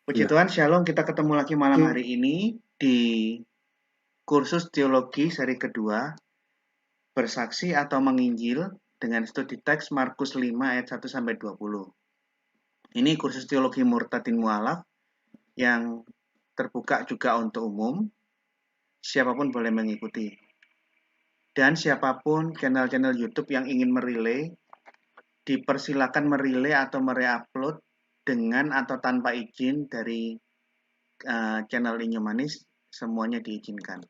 Puji Iya, Tuhan, Shalom. Kita ketemu lagi malam hari ini di kursus teologi seri kedua, bersaksi atau menginjil dengan studi teks Markus 5 ayat 1 sampai 20. Ini kursus teologi murtadin mualaf yang terbuka juga untuk umum. Siapapun boleh mengikuti. Dan siapapun channel-channel YouTube yang ingin merelay, dipersilakan merelay atau mereupload dengan atau tanpa izin dari channel Inyo Manis, semuanya diizinkan.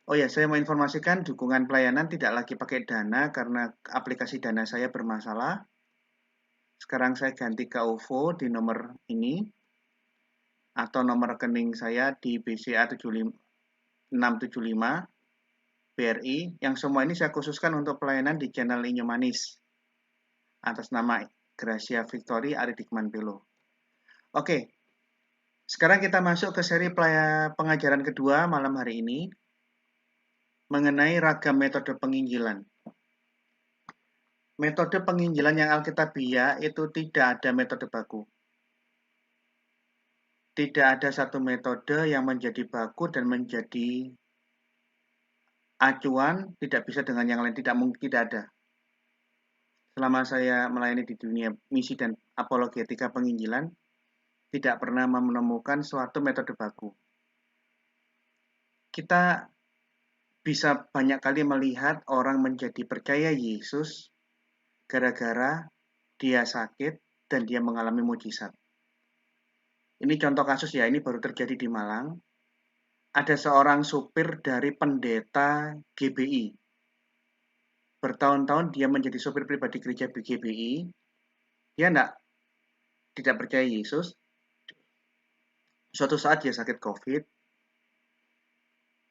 Oh ya, saya mau informasikan dukungan pelayanan tidak lagi pakai Dana karena aplikasi Dana saya bermasalah. Sekarang saya ganti ke OVO di nomor ini atau nomor rekening saya di BCA 675 BRI. Yang semua ini saya khususkan untuk pelayanan di channel Inyo Manis atas nama Gracia Victory Ari Dikman Pelo. Oke, sekarang kita masuk ke seri pengajaran kedua malam hari ini mengenai ragam metode penginjilan. Metode penginjilan yang Alkitabiah itu tidak ada metode baku. Tidak ada satu metode yang menjadi baku dan menjadi acuan, tidak bisa dengan yang lain, tidak mungkin, tidak ada. Selama saya melayani di dunia misi dan apologetika penginjilan, tidak pernah menemukan suatu metode baku. Kita bisa banyak kali melihat orang menjadi percaya Yesus gara-gara dia sakit dan dia mengalami mujizat. Ini contoh kasus ya, ini baru terjadi di Malang. Ada seorang supir dari pendeta GBI. Bertahun-tahun dia menjadi supir pribadi gereja GBI. Dia tidak percaya Yesus. Suatu saat dia sakit COVID.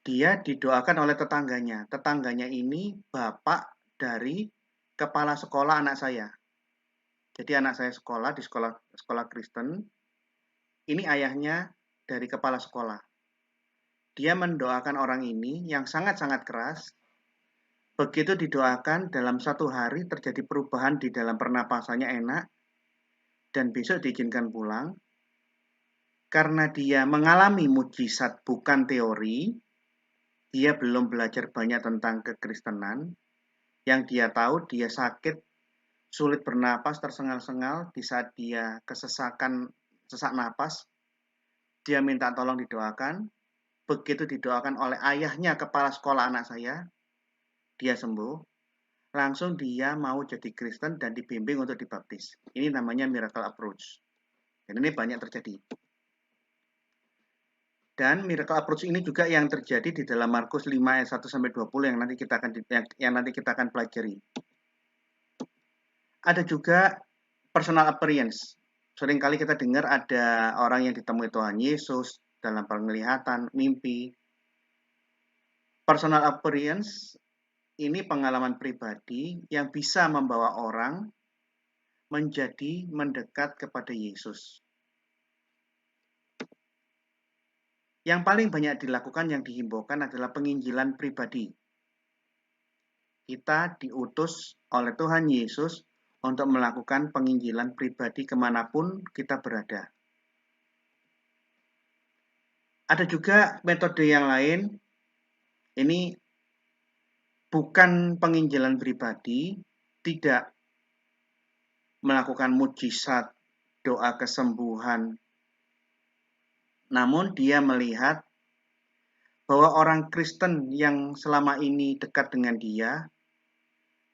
Dia didoakan oleh tetangganya. Tetangganya ini bapak dari kepala sekolah anak saya. Jadi anak saya sekolah di sekolah Kristen. Ini ayahnya dari kepala sekolah. Dia mendoakan orang ini yang sangat-sangat keras. Begitu didoakan, dalam satu hari terjadi perubahan di dalam pernapasannya enak, dan besok diizinkan pulang. Karena dia mengalami mujizat bukan teori, dia belum belajar banyak tentang kekristenan. Yang dia tahu, dia sakit, sulit bernapas, tersengal-sengal di saat dia kesesakan sesak napas. Dia minta tolong didoakan. Begitu didoakan oleh ayahnya kepala sekolah anak saya, dia sembuh. Langsung dia mau jadi Kristen dan dibimbing untuk dibaptis. Ini namanya miracle approach. Dan ini banyak terjadi. Dan miracle approach ini juga yang terjadi di dalam Markus 5 ayat 1 sampai 20 yang nanti kita akan pelajari. Ada juga personal appearance. Seringkali kita dengar ada orang yang ditemui Tuhan Yesus dalam penglihatan, mimpi. Personal appearance ini pengalaman pribadi yang bisa membawa orang menjadi mendekat kepada Yesus. Yang paling banyak dilakukan, yang dihimbaukan adalah penginjilan pribadi. Kita diutus oleh Tuhan Yesus untuk melakukan penginjilan pribadi kemanapun kita berada. Ada juga metode yang lain, ini bukan penginjilan pribadi, tidak melakukan mujizat, doa kesembuhan, namun dia melihat bahwa orang Kristen yang selama ini dekat dengan dia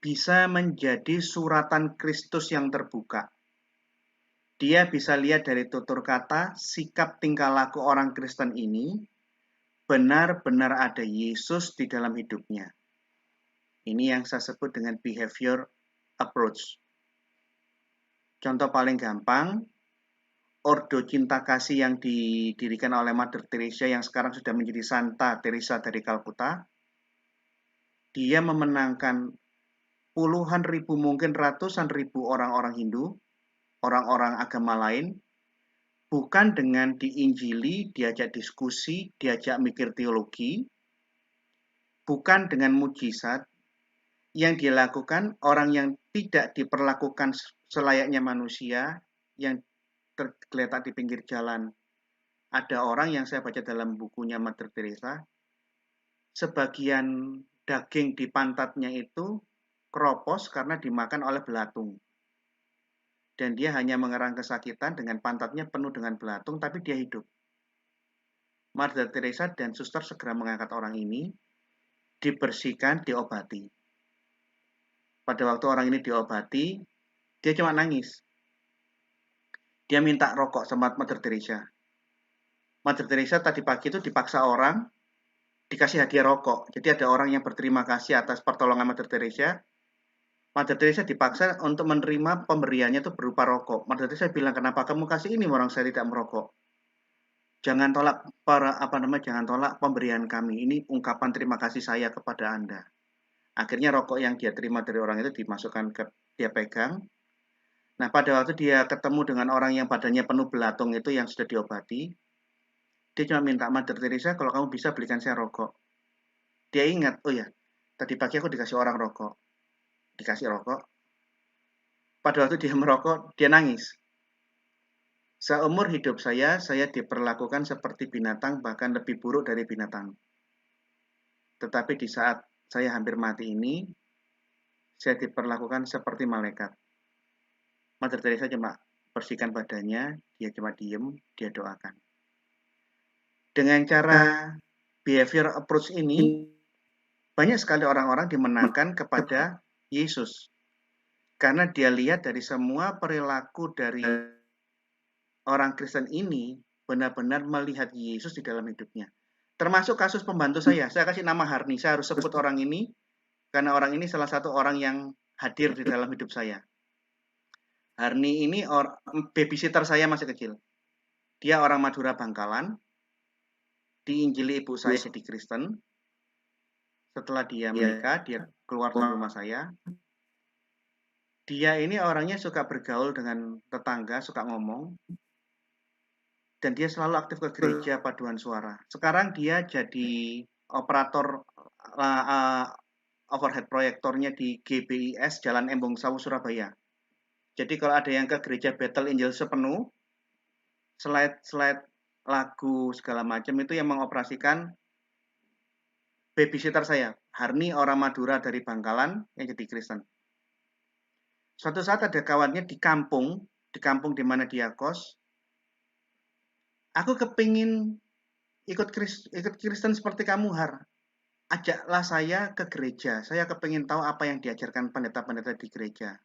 bisa menjadi suratan Kristus yang terbuka. Dia bisa lihat dari tutur kata, sikap tingkah laku orang Kristen ini, benar-benar ada Yesus di dalam hidupnya. Ini yang saya sebut dengan behavior approach. Contoh paling gampang, Ordo Cinta Kasih yang didirikan oleh Mother Teresa yang sekarang sudah menjadi Santa Teresa dari Kalkuta. Dia memenangkan puluhan ribu, mungkin ratusan ribu orang-orang Hindu, orang-orang agama lain, bukan dengan diinjili, diajak diskusi, diajak mikir teologi, bukan dengan mujizat. Yang dia lakukan, orang yang tidak diperlakukan selayaknya manusia, yang tergeletak di pinggir jalan. Ada orang yang saya baca dalam bukunya Mother Teresa, sebagian daging di pantatnya itu keropos karena dimakan oleh belatung. Dan dia hanya mengerang kesakitan dengan pantatnya penuh dengan belatung, tapi dia hidup. Mother Teresa dan suster segera mengangkat orang ini, dibersihkan, diobati. Pada waktu orang ini diobati, dia cuma nangis. Dia minta rokok sama Mother Teresa. Mother Teresa tadi pagi itu dipaksa orang, dikasih hadiah rokok. Jadi ada orang yang berterima kasih atas pertolongan Mother Teresa. Mother Teresa dipaksa untuk menerima pemberiannya itu berupa rokok. Mother Teresa bilang, kenapa kamu kasih ini orang saya tidak merokok? Jangan tolak jangan tolak pemberian kami. Ini ungkapan terima kasih saya kepada Anda. Akhirnya rokok yang dia terima dari orang itu dimasukkan dia pegang. Nah, pada waktu dia ketemu dengan orang yang badannya penuh belatung itu yang sudah diobati, dia cuma minta, Mother Teresa, kalau kamu bisa belikan saya rokok. Dia ingat, oh ya, tadi pagi aku dikasih orang rokok. Dikasih rokok. Pada waktu dia merokok, dia nangis. Seumur hidup saya diperlakukan seperti binatang, bahkan lebih buruk dari binatang. Tetapi di saat saya hampir mati ini, saya diperlakukan seperti malaikat. Mother Teresa cuma bersihkan badannya, dia cuma diem, dia doakan. Dengan cara behavior approach ini, banyak sekali orang-orang dimenangkan kepada Yesus. Karena dia lihat dari semua perilaku dari orang Kristen ini benar-benar melihat Yesus di dalam hidupnya. Termasuk kasus pembantu saya kasih nama Harni, saya harus sebut orang ini, karena orang ini salah satu orang yang hadir di dalam hidup saya. Harni ini babysitter saya masih kecil. Dia orang Madura Bangkalan, diinjili ibu saya jadi Kristen. Setelah dia menikah, dia keluar dari rumah saya. Dia ini orangnya suka bergaul dengan tetangga, suka ngomong. Dan dia selalu aktif ke gereja paduan suara. Sekarang dia jadi operator overhead proyektornya di GBIS Jalan Embong Sawu Surabaya. Jadi kalau ada yang ke gereja Bethel Angel sepenuh, slide lagu segala macam itu yang mengoperasikan babysitter saya, Harni orang Madura dari Bangkalan yang jadi Kristen. Suatu saat ada kawannya di kampung di mana dia kos. Aku kepingin ikut Kristen seperti kamu, Har. Ajaklah saya ke gereja. Saya kepingin tahu apa yang diajarkan pendeta-pendeta di gereja.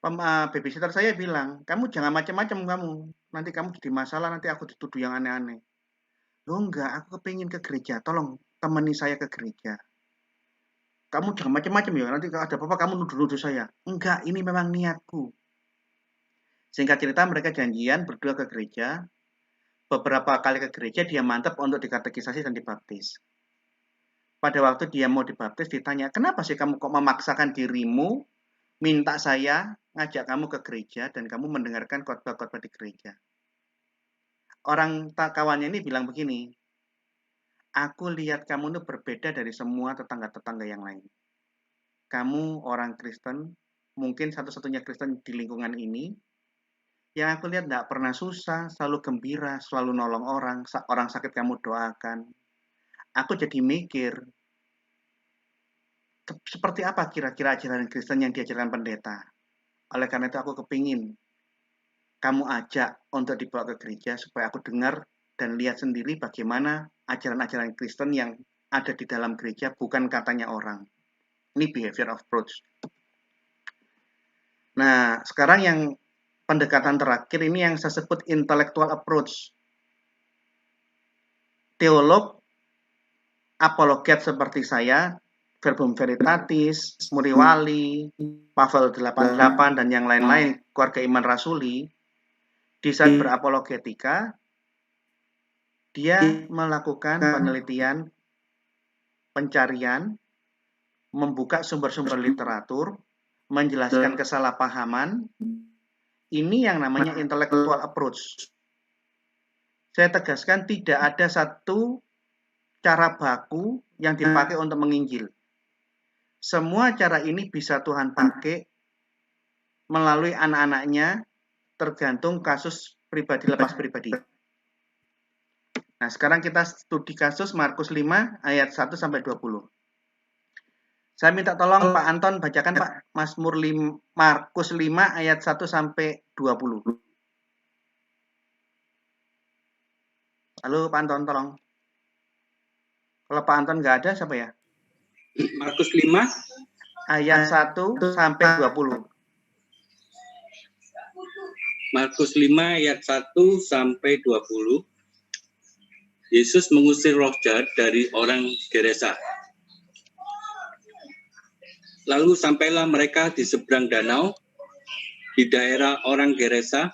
Babysitter saya bilang, kamu jangan macam-macam kamu. Nanti kamu jadi masalah, nanti aku dituduh yang aneh-aneh. Loh enggak, aku kepingin ke gereja. Tolong temani saya ke gereja. Kamu jangan macam-macam ya, nanti kalau ada apa-apa kamu nuduh-nuduh saya. Enggak, ini memang niatku. Singkat cerita, mereka janjian berdua ke gereja. Beberapa kali ke gereja, dia mantap untuk dikatekisasi dan dibaptis. Pada waktu dia mau dibaptis, ditanya, kenapa sih kamu kok memaksakan dirimu, minta saya ngajak kamu ke gereja, dan kamu mendengarkan khotbah-khotbah di gereja. Orang kawannya ini bilang begini, aku lihat kamu itu berbeda dari semua tetangga-tetangga yang lain. Kamu orang Kristen, mungkin satu-satunya Kristen di lingkungan ini, yang aku lihat tidak pernah susah, selalu gembira, selalu nolong orang sakit kamu doakan. Aku jadi mikir, seperti apa kira-kira ajaran Kristen yang diajarkan pendeta. Oleh karena itu aku kepingin kamu ajak untuk dibawa ke gereja supaya aku dengar dan lihat sendiri bagaimana ajaran-ajaran Kristen yang ada di dalam gereja, bukan katanya orang. Ini behavior approach. Nah, sekarang yang pendekatan terakhir ini yang saya sebut intellectual approach. Teolog, apologet seperti saya, Verbum Veritatis, Muriwali, Pavel 88, dan yang lain-lain, keluarga iman rasuli, di saat berapologetika, dia melakukan penelitian, pencarian, membuka sumber-sumber literatur, menjelaskan kesalahpahaman. Ini yang namanya intellectual approach. Saya tegaskan tidak ada satu cara baku yang dipakai untuk menginjil. Semua cara ini bisa Tuhan pakai melalui anak-anaknya, tergantung kasus pribadi lepas pribadi. Nah, sekarang kita studi kasus Markus 5 ayat 1 sampai 20. Saya minta tolong Pak Anton bacakan Pak Markus 5 ayat 1 sampai 20. Halo Pak Anton, tolong. Kalau Pak Anton nggak ada, siapa ya? Markus 5 ayat 1 sampai 20. Markus 5 ayat 1 sampai 20. Yesus mengusir roh jahat dari orang Gerasa. Lalu sampailah mereka di seberang danau, di daerah orang Gerasa.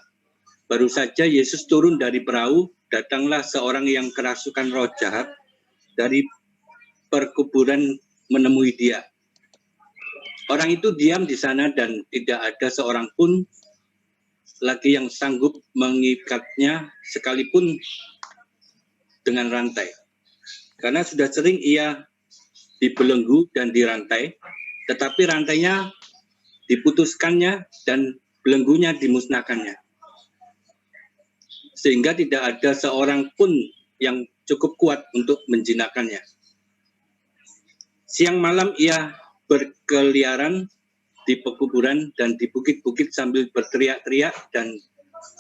Baru saja Yesus turun dari perahu, datanglah seorang yang kerasukan roh jahat dari perkuburan menemui dia. Orang itu diam di sana dan tidak ada seorang pun lagi yang sanggup mengikatnya sekalipun dengan rantai. Karena sudah sering ia dibelenggu dan dirantai, tetapi rantainya diputuskannya dan belenggunya dimusnahkannya. Sehingga tidak ada seorang pun yang cukup kuat untuk menjinakkannya. Siang malam ia berkeliaran di pekuburan dan di bukit-bukit sambil berteriak-teriak dan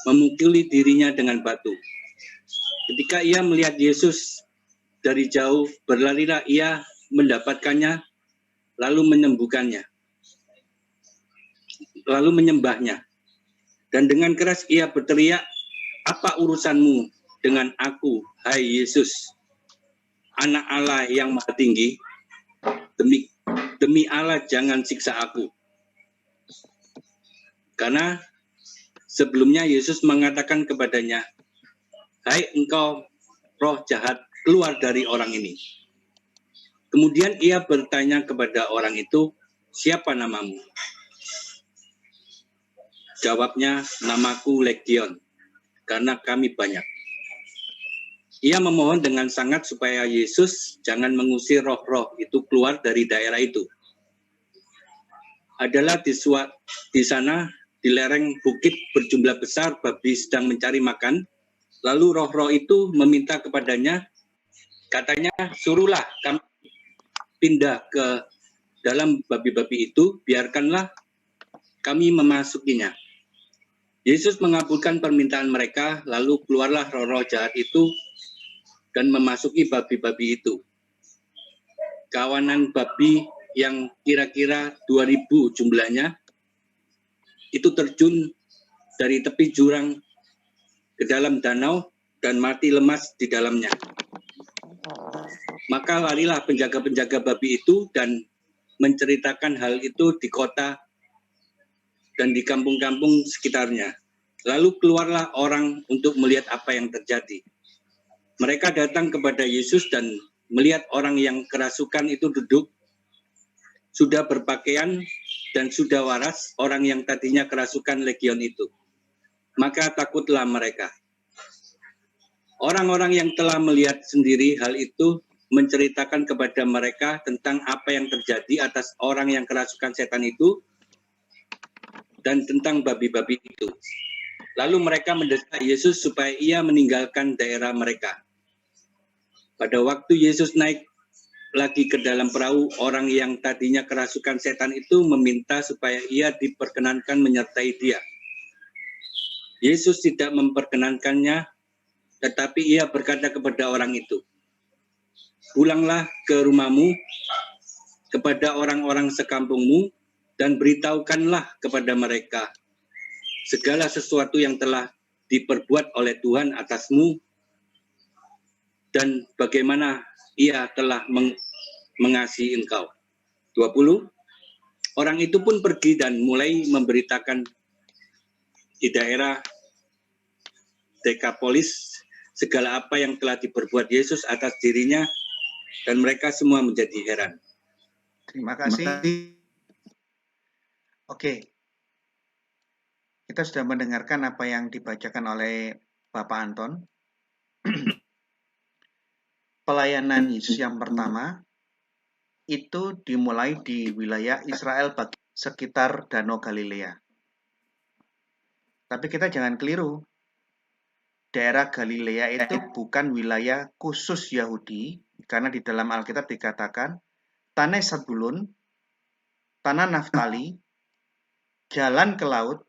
memukuli dirinya dengan batu. Ketika ia melihat Yesus dari jauh, berlarilah ia mendapatkannya, lalu menyembahnya. Dan dengan keras ia berteriak, "Apa urusanmu dengan aku, hai Yesus, Anak Allah yang Maha Tinggi? Demi Allah jangan siksa aku." Karena sebelumnya Yesus mengatakan kepadanya, "Hai engkau roh jahat, keluar dari orang ini." Kemudian ia bertanya kepada orang itu, "Siapa namamu?" Jawabnya, "Namaku Legion, karena kami banyak." Ia memohon dengan sangat supaya Yesus jangan mengusir roh-roh itu keluar dari daerah itu. Adalah di sana, di lereng bukit berjumlah besar babi sedang mencari makan. Lalu roh-roh itu meminta kepadanya, katanya, "Suruhlah kami pindah ke dalam babi-babi itu, biarkanlah kami memasukinya." Yesus mengabulkan permintaan mereka, lalu keluarlah roh-roh jahat itu dan memasuki babi-babi itu. Kawanan babi yang kira-kira 2.000 jumlahnya itu terjun dari tepi jurang ke dalam danau dan mati lemas di dalamnya. Maka larilah penjaga-penjaga babi itu dan menceritakan hal itu di kota dan di kampung-kampung sekitarnya. Lalu keluarlah orang untuk melihat apa yang terjadi. Mereka datang kepada Yesus dan melihat orang yang kerasukan itu duduk, sudah berpakaian dan sudah waras, orang yang tadinya kerasukan legion itu. Maka takutlah mereka. Orang-orang yang telah melihat sendiri hal itu menceritakan kepada mereka tentang apa yang terjadi atas orang yang kerasukan setan itu dan tentang babi-babi itu. Lalu mereka mendesak Yesus supaya ia meninggalkan daerah mereka. Pada waktu Yesus naik lagi ke dalam perahu, orang yang tadinya kerasukan setan itu meminta supaya ia diperkenankan menyertai dia. Yesus tidak memperkenankannya, tetapi ia berkata kepada orang itu, "Pulanglah ke rumahmu, kepada orang-orang sekampungmu, dan beritahukanlah kepada mereka segala sesuatu yang telah diperbuat oleh Tuhan atasmu, dan bagaimana ia telah mengasihi engkau." 20. Orang itu pun pergi dan mulai memberitakan di daerah Dekapolis segala apa yang telah diperbuat Yesus atas dirinya, dan mereka semua menjadi heran. Terima kasih. Oke. Kita sudah mendengarkan apa yang dibacakan oleh Bapak Anton. Pelayanan Yesus yang pertama itu dimulai di wilayah Israel sekitar Danau Galilea. Tapi kita jangan keliru. Daerah Galilea itu bukan wilayah khusus Yahudi, karena di dalam Alkitab dikatakan tanah Sebulun, tanah Naftali, jalan ke laut,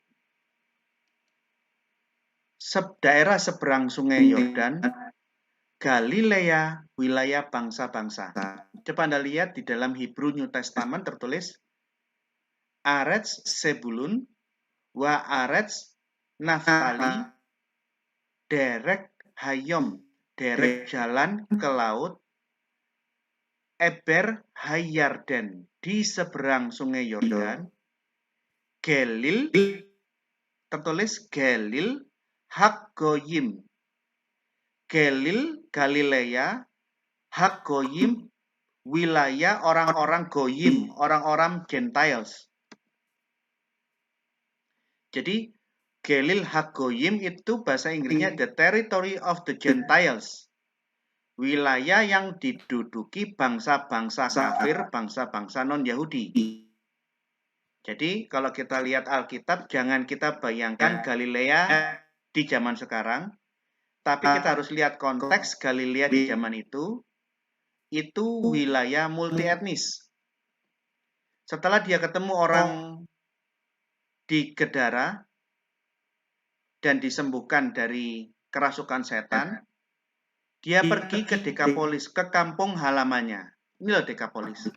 daerah seberang sungai Yordan, Galilea, wilayah bangsa-bangsa. Coba Anda lihat di dalam Hebrew New Testament tertulis Aretz Sebulun, wa Aretz Naftali, derek Hayom, derek jalan ke laut, Eber Hayarden, di seberang sungai Yordan, Galil, tertulis Galil Hak-Goyim, Galil, Galilea, Hak-Goyim, wilayah orang-orang Goyim, orang-orang Gentiles. Jadi, Galil Hak-Goyim itu bahasa Inggrisnya the territory of the Gentiles. Wilayah yang diduduki bangsa-bangsa kafir, bangsa-bangsa non-Yahudi. Jadi, kalau kita lihat Alkitab, jangan kita bayangkan Galilea di zaman sekarang, tapi kita harus lihat konteks Galilea di zaman itu wilayah multi etnis. Setelah dia ketemu orang di Gedara dan disembuhkan dari kerasukan setan, dia pergi ke Dekapolis, ke kampung halamannya. Ini loh Dekapolis.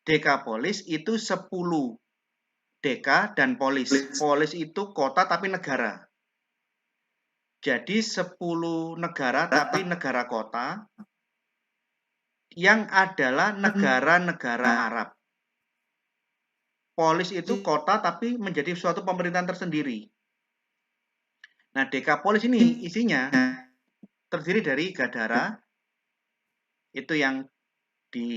Dekapolis itu 10 deka dan polis. Polis itu kota tapi negara. Jadi 10 negara tapi negara kota yang adalah negara-negara Arab. Polis itu kota tapi menjadi suatu pemerintahan tersendiri. Nah, Dekapolis ini isinya terdiri dari Gadara, itu yang di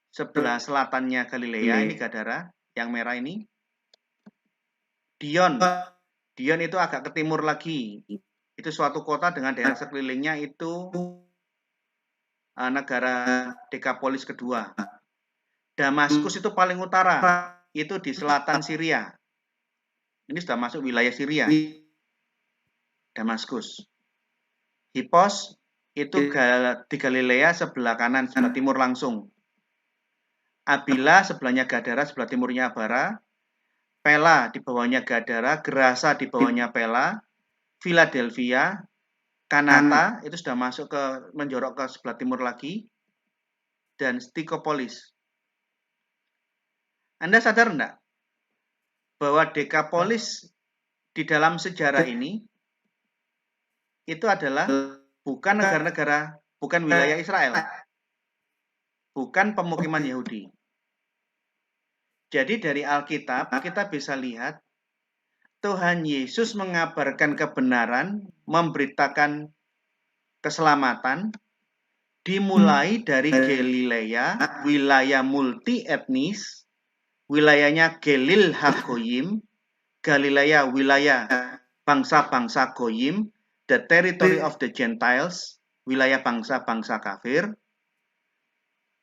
sebelah selatannya Galilea, ini Gadara, yang merah ini. Dion itu agak ke timur lagi. Itu suatu kota dengan daerah sekelilingnya itu negara Dekapolis kedua. Damaskus itu paling utara, itu di selatan Syria. Ini sudah masuk wilayah Syria. Damaskus. Hippos itu di Galilea sebelah kanan, sebelah timur langsung. Abila sebelahnya Gadara, sebelah timurnya Abara. Pela di bawahnya Gadara, Gerasa di bawahnya Pela. Philadelphia, Kanata itu sudah masuk ke menjorok ke sebelah timur lagi. Dan Stikopolis. Anda sadar enggak bahwa Dekapolis di dalam sejarah ini itu adalah bukan negara-negara, bukan wilayah Israel, bukan pemukiman Yahudi. Jadi dari Alkitab kita bisa lihat Tuhan Yesus mengabarkan kebenaran, memberitakan keselamatan, dimulai dari Galilea, wilayah multi etnis, wilayahnya Galil Hagoyim, Galilea wilayah bangsa-bangsa Goyim, the territory of the Gentiles, wilayah bangsa-bangsa kafir.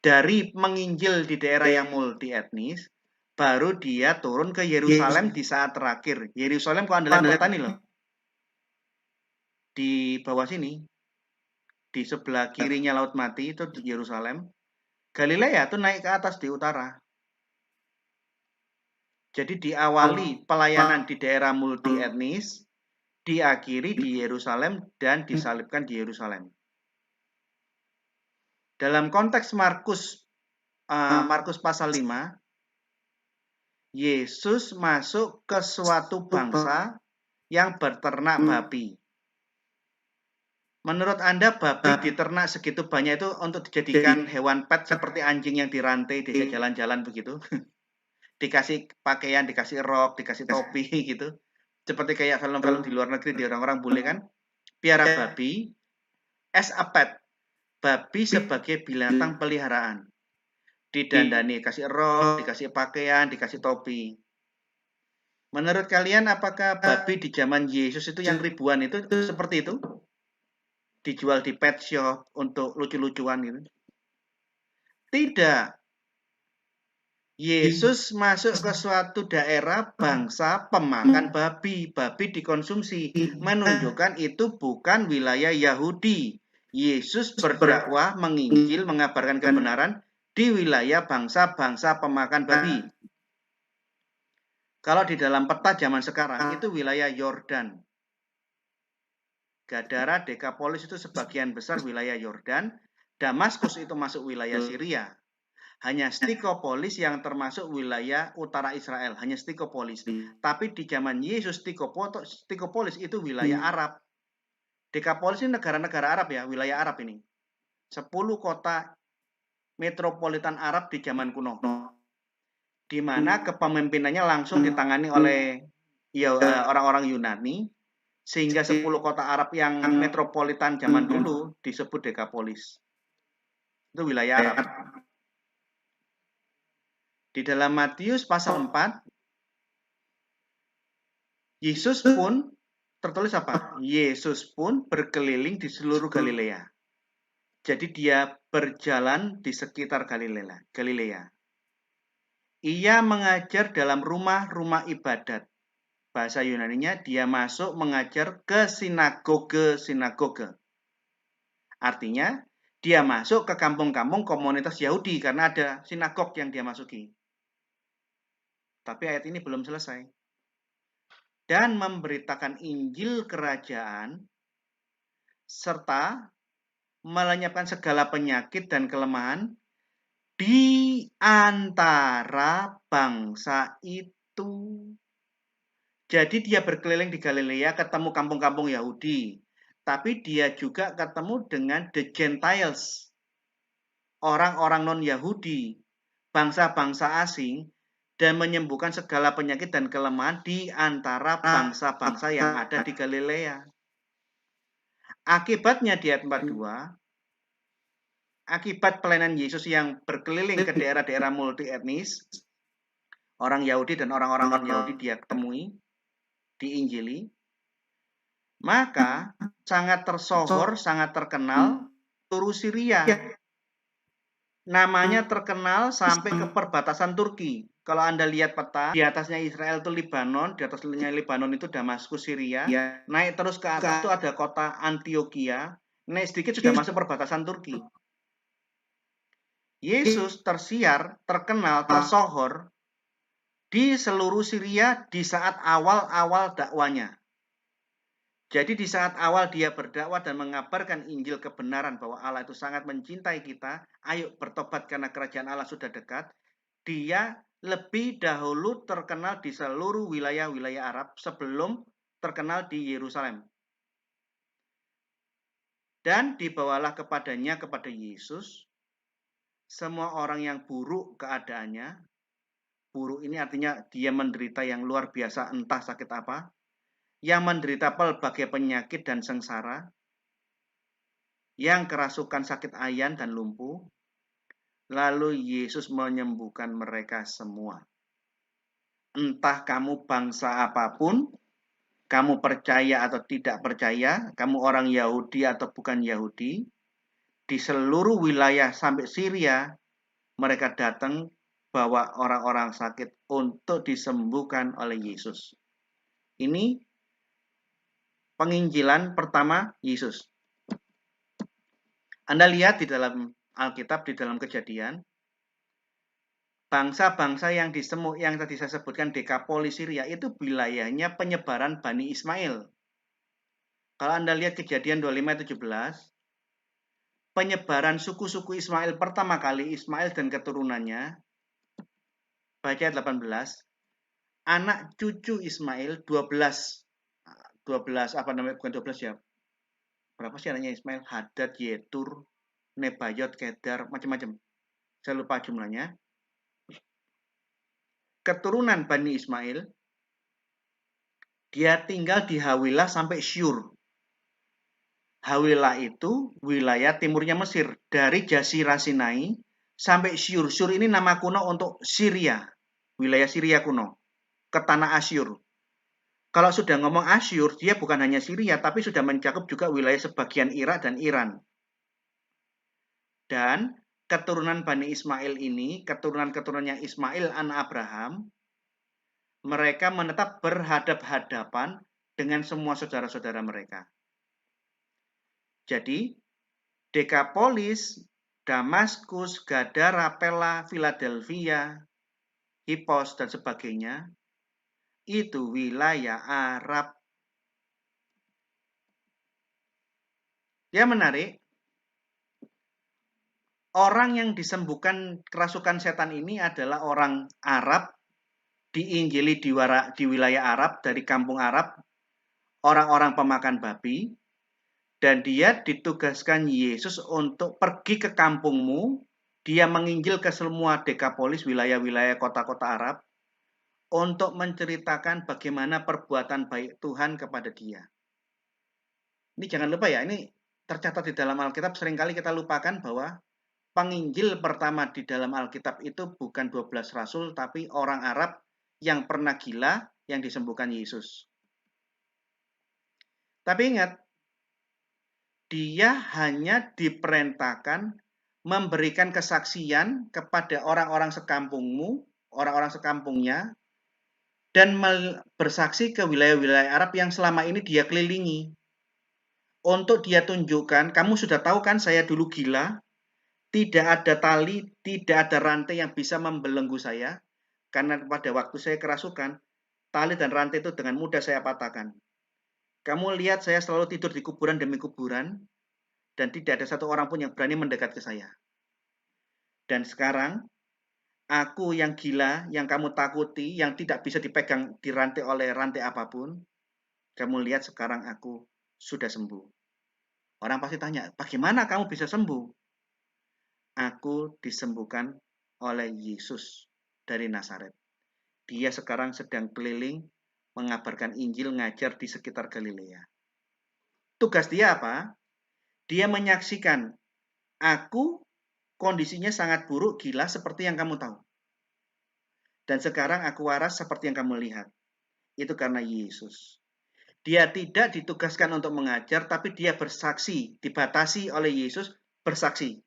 Dari menginjil di daerah yang multi etnis, baru dia turun ke Yerusalem di saat terakhir. Yerusalem kalau Anda lihat peta nih loh. Di bawah sini, di sebelah kirinya Laut Mati itu di Yerusalem. Galilea itu naik ke atas di utara. Jadi diawali pelayanan di daerah multi etnis, diakhiri di Yerusalem dan disalibkan di Yerusalem. Dalam konteks Markus pasal 5, Yesus masuk ke suatu bangsa yang berternak babi. Menurut Anda babi diternak segitu banyak itu untuk dijadikan hewan pet seperti anjing yang dirantai di jalan-jalan begitu? Dikasih pakaian, dikasih rok, dikasih topi gitu. Seperti kayak film-film di luar negeri, di orang-orang bule kan. Piara babi, as a pet. Babi sebagai binatang peliharaan. Didandani, kasih rok, dikasih pakaian, dikasih topi. Menurut kalian apakah babi di zaman Yesus itu yang ribuan itu seperti itu? Dijual di pet shop untuk lucu-lucuan gitu? Tidak. Yesus masuk ke suatu daerah bangsa pemakan babi. Babi dikonsumsi, menunjukkan itu bukan wilayah Yahudi. Yesus berdakwah, menginjil, mengabarkan kebenaran di wilayah bangsa-bangsa pemakan babi. Kalau di dalam peta zaman sekarang itu wilayah Yordan. Gadara, Dekapolis itu sebagian besar wilayah Yordan. Damaskus itu masuk wilayah Syria. Hanya Stikopolis yang termasuk wilayah utara Israel. Hanya Stikopolis. Tapi di zaman Yesus, Stikopolis itu wilayah Arab. Dekapolis ini negara-negara Arab ya, wilayah Arab ini. 10 kota metropolitan Arab di zaman kuno. Di mana kepemimpinannya langsung ditangani oleh orang-orang Yunani, sehingga 10 kota Arab yang metropolitan zaman dulu disebut Dekapolis. Itu wilayah Arab. Di dalam Matius pasal 4, Yesus pun tertulis apa? Yesus pun berkeliling di seluruh Galilea. Jadi dia berjalan di sekitar Galilea. Ia mengajar dalam rumah-rumah ibadat. Bahasa Yunaninya dia masuk mengajar ke sinagoge. Artinya dia masuk ke kampung-kampung komunitas Yahudi karena ada sinagog yang dia masuki. Tapi ayat ini belum selesai. Dan memberitakan Injil kerajaan serta melenyapkan segala penyakit dan kelemahan di antara bangsa itu. Jadi dia berkeliling di Galilea, ketemu kampung-kampung Yahudi. Tapi dia juga ketemu dengan the Gentiles, orang-orang non-Yahudi, bangsa-bangsa asing, dan menyembuhkan segala penyakit dan kelemahan di antara bangsa-bangsa yang ada di Galilea. Akibatnya di ayat 42, akibat pelayanan Yesus yang berkeliling ke daerah-daerah multi etnis, orang Yahudi dan orang-orang non-Yahudi dia temui, diinjili, maka sangat tersohor, sangat terkenal seluruh Syria. Namanya terkenal sampai ke perbatasan Turki. Kalau Anda lihat peta, di atasnya Israel itu Libanon, di atasnya Libanon itu Damaskus, Syria. Naik terus ke atas itu ada kota Antioquia. Naik sedikit sudah masuk perbatasan Turki. Yesus tersiar, terkenal, tersohor di seluruh Syria di saat awal-awal dakwanya. Jadi di saat awal dia berdakwah dan mengabarkan Injil kebenaran bahwa Allah itu sangat mencintai kita, ayo bertobat karena kerajaan Allah sudah dekat, dia lebih dahulu terkenal di seluruh wilayah-wilayah Arab sebelum terkenal di Yerusalem. Dan dibawalah kepadanya, kepada Yesus, semua orang yang buruk keadaannya. Buruk ini artinya dia menderita yang luar biasa, entah sakit apa, yang menderita pelbagai penyakit dan sengsara, yang kerasukan sakit ayan dan lumpuh, lalu Yesus menyembuhkan mereka semua. Entah kamu bangsa apapun, kamu percaya atau tidak percaya, kamu orang Yahudi atau bukan Yahudi, di seluruh wilayah sampai Syria, mereka datang bawa orang-orang sakit untuk disembuhkan oleh Yesus. Ini penginjilan pertama Yesus. Anda lihat di dalam Alkitab, di dalam Kejadian, bangsa-bangsa yang tadi saya sebutkan Dekapolis Syria itu wilayahnya penyebaran Bani Ismail. Kalau Anda lihat Kejadian 25:17, penyebaran suku-suku Ismail pertama kali, Ismail dan keturunannya, baca ayat 18, anak cucu Ismail 12 apa namanya, bukan 12 ya, berapa sih anaknya Ismail? Hadad, Yetur, Nebayot, Kedar, macam-macam, saya lupa jumlahnya. Keturunan Bani Ismail, dia tinggal di Hawilah sampai Syur. Hawilah itu wilayah timurnya Mesir, dari Jazirah Sinai sampai Syur. Syur ini nama kuno untuk Syria, wilayah Syria kuno, ke tanah Asyur. Kalau sudah ngomong Asyur, dia bukan hanya Syria, tapi sudah mencakup juga wilayah sebagian Irak dan Iran. Dan keturunan Bani Ismail ini, keturunan-keturunannya Ismail anak Abraham, mereka menetap berhadap-hadapan dengan semua saudara-saudara mereka. Jadi, Dekapolis, Damaskus, Gadara, Pella, Philadelphia, Hippos, dan sebagainya, itu wilayah Arab. Ya menarik, orang yang disembuhkan kerasukan setan ini adalah orang Arab, diinjili di wilayah Arab, dari kampung Arab, orang-orang pemakan babi, dan dia ditugaskan Yesus untuk pergi ke kampungmu, dia menginjil ke semua Dekapolis, wilayah-wilayah kota-kota Arab, untuk menceritakan bagaimana perbuatan baik Tuhan kepada dia. Ini jangan lupa ya, ini tercatat di dalam Alkitab, seringkali kita lupakan bahwa penginjil pertama di dalam Alkitab itu bukan 12 rasul, tapi orang Arab yang pernah gila yang disembuhkan Yesus. Tapi ingat, dia hanya diperintahkan memberikan kesaksian kepada orang-orang sekampungmu, orang-orang sekampungnya, dan bersaksi ke wilayah-wilayah Arab yang selama ini dia kelilingi. Untuk dia tunjukkan, kamu sudah tahu kan saya dulu gila, tidak ada tali, tidak ada rantai yang bisa membelenggu saya, karena pada waktu saya kerasukan, tali dan rantai itu dengan mudah saya patahkan. Kamu lihat saya selalu tidur di kuburan demi kuburan, dan tidak ada satu orang pun yang berani mendekat ke saya. Dan sekarang, aku yang gila, yang kamu takuti, yang tidak bisa dipegang dirantai oleh rantai apapun, kamu lihat sekarang aku sudah sembuh. Orang pasti tanya, bagaimana kamu bisa sembuh? Aku disembuhkan oleh Yesus dari Nazaret. Dia sekarang sedang keliling mengabarkan Injil, ngajar di sekitar Galilea. Tugas dia apa? Dia menyaksikan, aku kondisinya sangat buruk, gila seperti yang kamu tahu. Dan sekarang aku waras seperti yang kamu lihat. Itu karena Yesus. Dia tidak ditugaskan untuk mengajar, tapi dia bersaksi, dibatasi oleh Yesus bersaksi.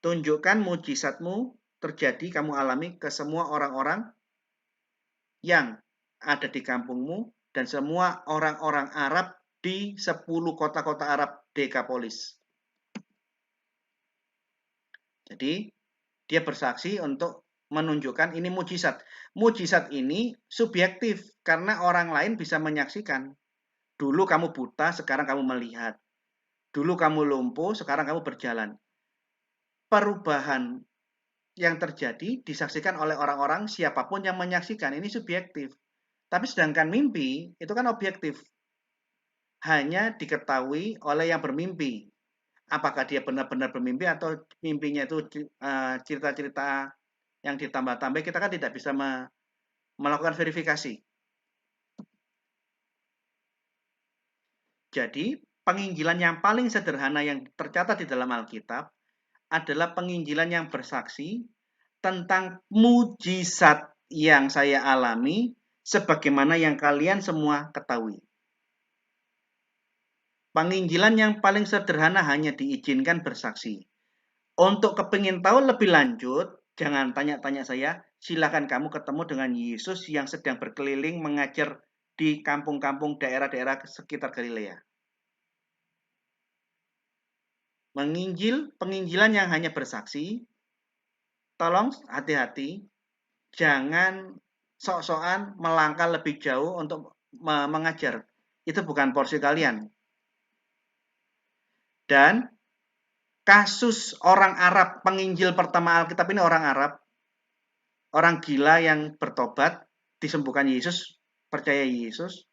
Tunjukkan mujizatmu terjadi, kamu alami ke semua orang-orang yang ada di kampungmu dan semua orang-orang Arab di 10 kota-kota Arab Dekapolis. Jadi, dia bersaksi untuk menunjukkan ini mujizat. Mujizat ini subjektif karena orang lain bisa menyaksikan. Dulu kamu buta, sekarang kamu melihat. Dulu kamu lumpuh, sekarang kamu berjalan. Perubahan yang terjadi disaksikan oleh orang-orang siapapun yang menyaksikan. Ini subjektif. Tapi sedangkan mimpi itu kan objektif. Hanya diketahui oleh yang bermimpi. Apakah dia benar-benar bermimpi atau mimpinya itu cerita-cerita yang ditambah-tambah, kita kan tidak bisa melakukan verifikasi. Jadi, penginjilan yang paling sederhana yang tercatat di dalam Alkitab adalah penginjilan yang bersaksi tentang mujizat yang saya alami sebagaimana yang kalian semua ketahui. Penginjilan yang paling sederhana hanya diizinkan bersaksi. Untuk kepingin tahu lebih lanjut, jangan tanya-tanya saya, silakan kamu ketemu dengan Yesus yang sedang berkeliling mengajar di kampung-kampung daerah-daerah sekitar Galilea. Penginjilan yang hanya bersaksi, tolong hati-hati, jangan sok-sokan melangkah lebih jauh untuk mengajar. Itu bukan porsi kalian. Dan kasus orang Arab, penginjil pertama Alkitab ini orang Arab, orang gila yang bertobat, disembuhkan Yesus, percaya Yesus.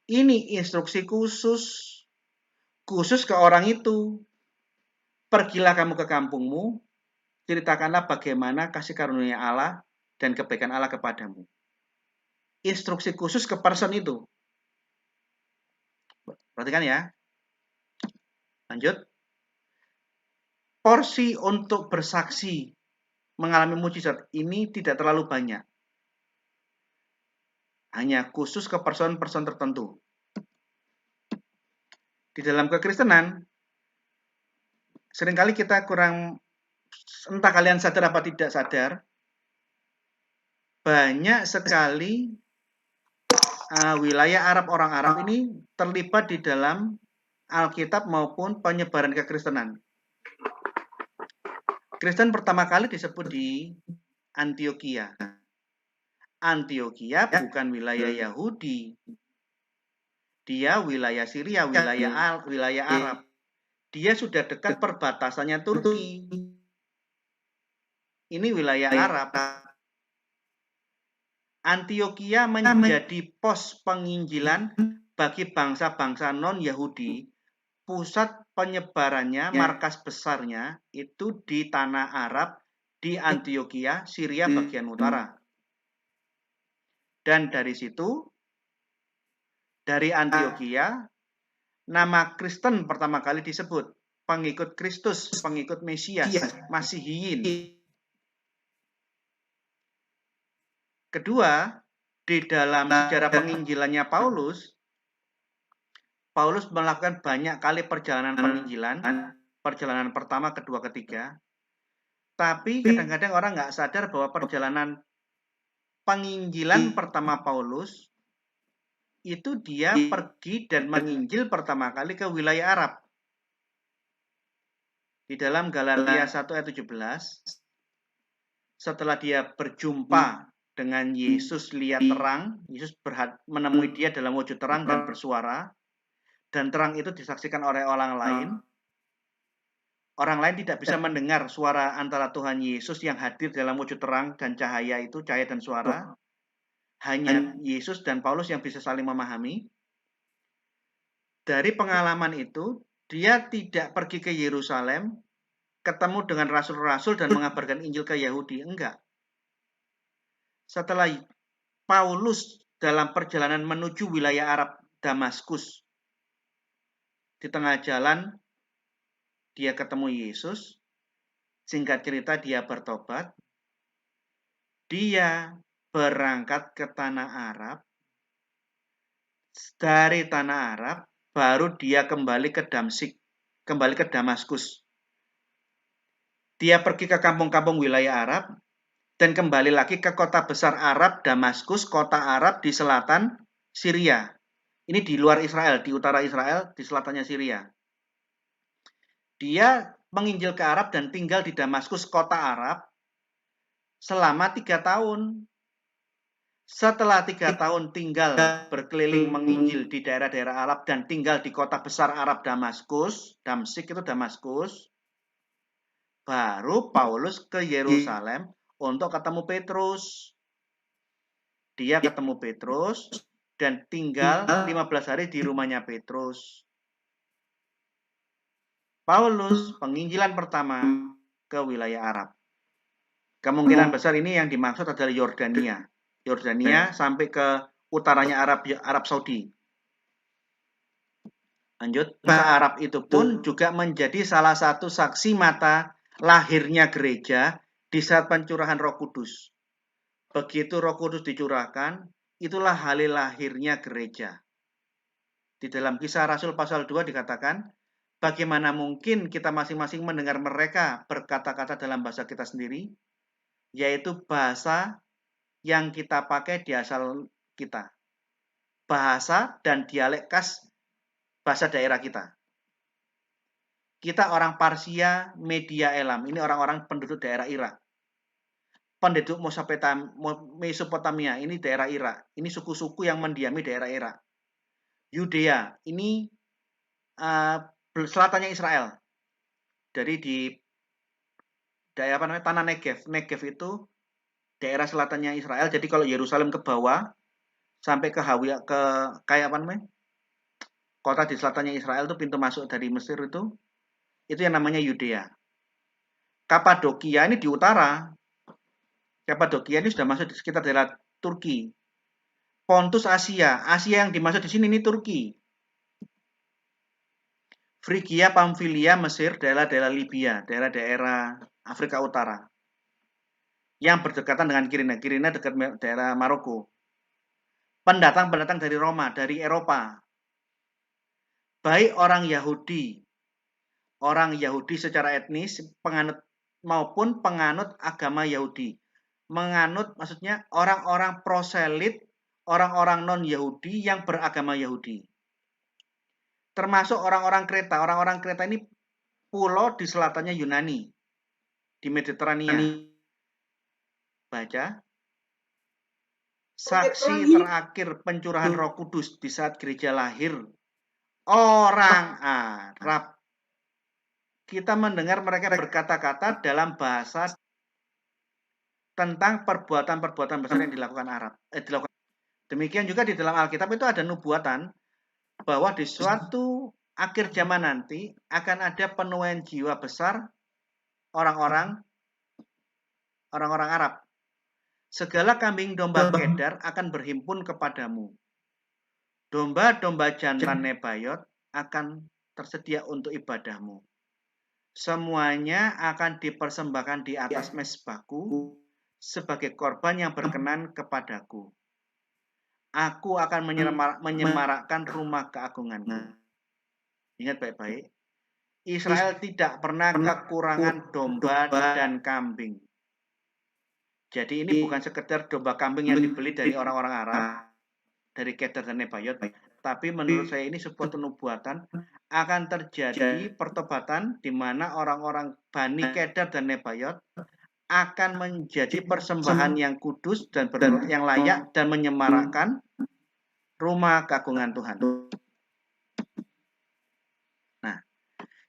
Ini instruksi khusus ke orang itu. Pergilah kamu ke kampungmu, ceritakanlah bagaimana kasih karunia Allah dan kebaikan Allah kepadamu. Instruksi khusus ke person itu. Perhatikan ya. Lanjut. Porsi untuk bersaksi mengalami mujizat ini tidak terlalu banyak. Hanya khusus ke person-person tertentu. Di dalam kekristenan, seringkali kita kurang entah kalian sadar apa tidak sadar, banyak sekali wilayah Arab, orang Arab ini terlibat di dalam Alkitab maupun penyebaran kekristenan. Kristen pertama kali disebut di Antioquia. Antioquia bukan wilayah Yahudi. Dia wilayah Syria, wilayah Arab. Dia sudah dekat perbatasannya Turki. Ini wilayah Arab. Antioquia menjadi pos penginjilan bagi bangsa-bangsa non-Yahudi. Pusat penyebarannya, markas besarnya itu di tanah Arab, di Antioquia, Syria bagian utara. Dan dari situ, dari Antioquia, nama Kristen pertama kali disebut, pengikut Kristus, pengikut Mesias, Masihiyin. Kedua, di dalam sejarah penginjilannya Paulus melakukan banyak kali perjalanan penginjilan, perjalanan pertama, kedua, ketiga. Tapi kadang-kadang orang nggak sadar bahwa perjalanan penginjilan pertama Paulus itu dia pergi dan menginjil pertama kali ke wilayah Arab. Di dalam Galatia 1 ayat 17, setelah dia berjumpa dengan Yesus, lihat terang, Yesus menemui dia dalam wujud terang dan bersuara, dan terang itu disaksikan oleh orang lain. Orang lain tidak bisa mendengar suara antara Tuhan Yesus yang hadir dalam wujud terang dan cahaya itu, cahaya dan suara. Hanya Yesus dan Paulus yang bisa saling memahami. Dari pengalaman itu, dia tidak pergi ke Yerusalem, ketemu dengan rasul-rasul dan mengabarkan Injil ke Yahudi. Enggak. Setelah Paulus dalam perjalanan menuju wilayah Arab, Damaskus, di tengah jalan, dia ketemu Yesus. Singkat cerita, dia bertobat. Dia berangkat ke tanah Arab. Dari tanah Arab, baru dia kembali ke Damsik, kembali ke Damaskus. Dia pergi ke kampung-kampung wilayah Arab, dan kembali lagi ke kota besar Arab, Damaskus, kota Arab di selatan Syria. Ini di luar Israel, di utara Israel, di selatannya Syria. Dia menginjil ke Arab dan tinggal di Damaskus, kota Arab, selama 3 tahun. Setelah 3 tahun tinggal berkeliling menginjil di daerah-daerah Arab dan tinggal di kota besar Arab Damaskus, Damsik itu Damaskus, baru Paulus ke Yerusalem untuk ketemu Petrus. Dia ketemu Petrus dan tinggal 15 hari di rumahnya Petrus. Paulus penginjilan pertama ke wilayah Arab. Kemungkinan besar ini yang dimaksud adalah Yordania. Yordania sampai ke utaranya Arab Saudi. Lanjut, bangsa Arab itu pun juga menjadi salah satu saksi mata lahirnya gereja di saat pencurahan Roh Kudus. Begitu Roh Kudus dicurahkan, itulah hari lahirnya gereja. Di dalam Kisah Rasul pasal 2 dikatakan, bagaimana mungkin kita masing-masing mendengar mereka berkata-kata dalam bahasa kita sendiri, yaitu bahasa yang kita pakai di asal kita. Bahasa dan dialek khas bahasa daerah kita. Kita orang Parsia, Media Elam. Ini orang-orang penduduk daerah Irak. Penduduk Mesopotamia, ini daerah Irak. Ini suku-suku yang mendiami daerah Irak. Yudea, ini selatannya Israel. Dari di daerah tanah Negev. Negev itu daerah selatannya Israel. Jadi kalau Yerusalem ke bawah sampai ke Hawiya, ke kayak apa namanya? Kota di selatannya Israel itu pintu masuk dari Mesir itu yang namanya Yudea. Kapadokia ini di utara. Kapadokia ini sudah masuk di sekitar daerah Turki. Pontus Asia yang dimaksud di sini ini Turki. Frigia, Pamfilia, Mesir, daerah-daerah Libya, daerah-daerah Afrika Utara. Yang berdekatan dengan Kirene. Kirene dekat daerah Maroko. Pendatang-pendatang dari Roma, dari Eropa. Baik orang Yahudi secara etnis, penganut maupun penganut agama Yahudi. Menganut maksudnya orang-orang proselit, orang-orang non-Yahudi yang beragama Yahudi. Termasuk orang-orang Kreta. Orang-orang Kreta ini pulau di selatannya Yunani, di Mediterania. Baca. Saksi terakhir pencurahan Roh Kudus di saat gereja lahir orang Arab. Kita mendengar mereka berkata-kata dalam bahasa tentang perbuatan-perbuatan besar yang dilakukan Arab. Demikian juga di dalam Alkitab itu ada nubuatan bahwa di suatu akhir zaman nanti akan ada penuaian jiwa besar orang-orang Arab. Segala kambing domba Kedar akan berhimpun kepadamu. Domba-domba jantan Nebayot akan tersedia untuk ibadahmu. Semuanya akan dipersembahkan di atas mezbahku sebagai korban yang berkenan kepadaku. Aku akan menyemarakkan rumah keagunganku. Ingat baik-baik. Israel tidak pernah kekurangan domba dan kambing. Jadi ini bukan sekedar domba kambing yang dibeli dari orang-orang Arab, dari Kedar dan Nebayot, tapi menurut saya ini sebuah nubuatan akan terjadi pertobatan di mana orang-orang Bani Kedar dan Nebayot akan menjadi persembahan yang kudus dan yang layak dan menyemarakkan rumah keagungan Tuhan. Nah,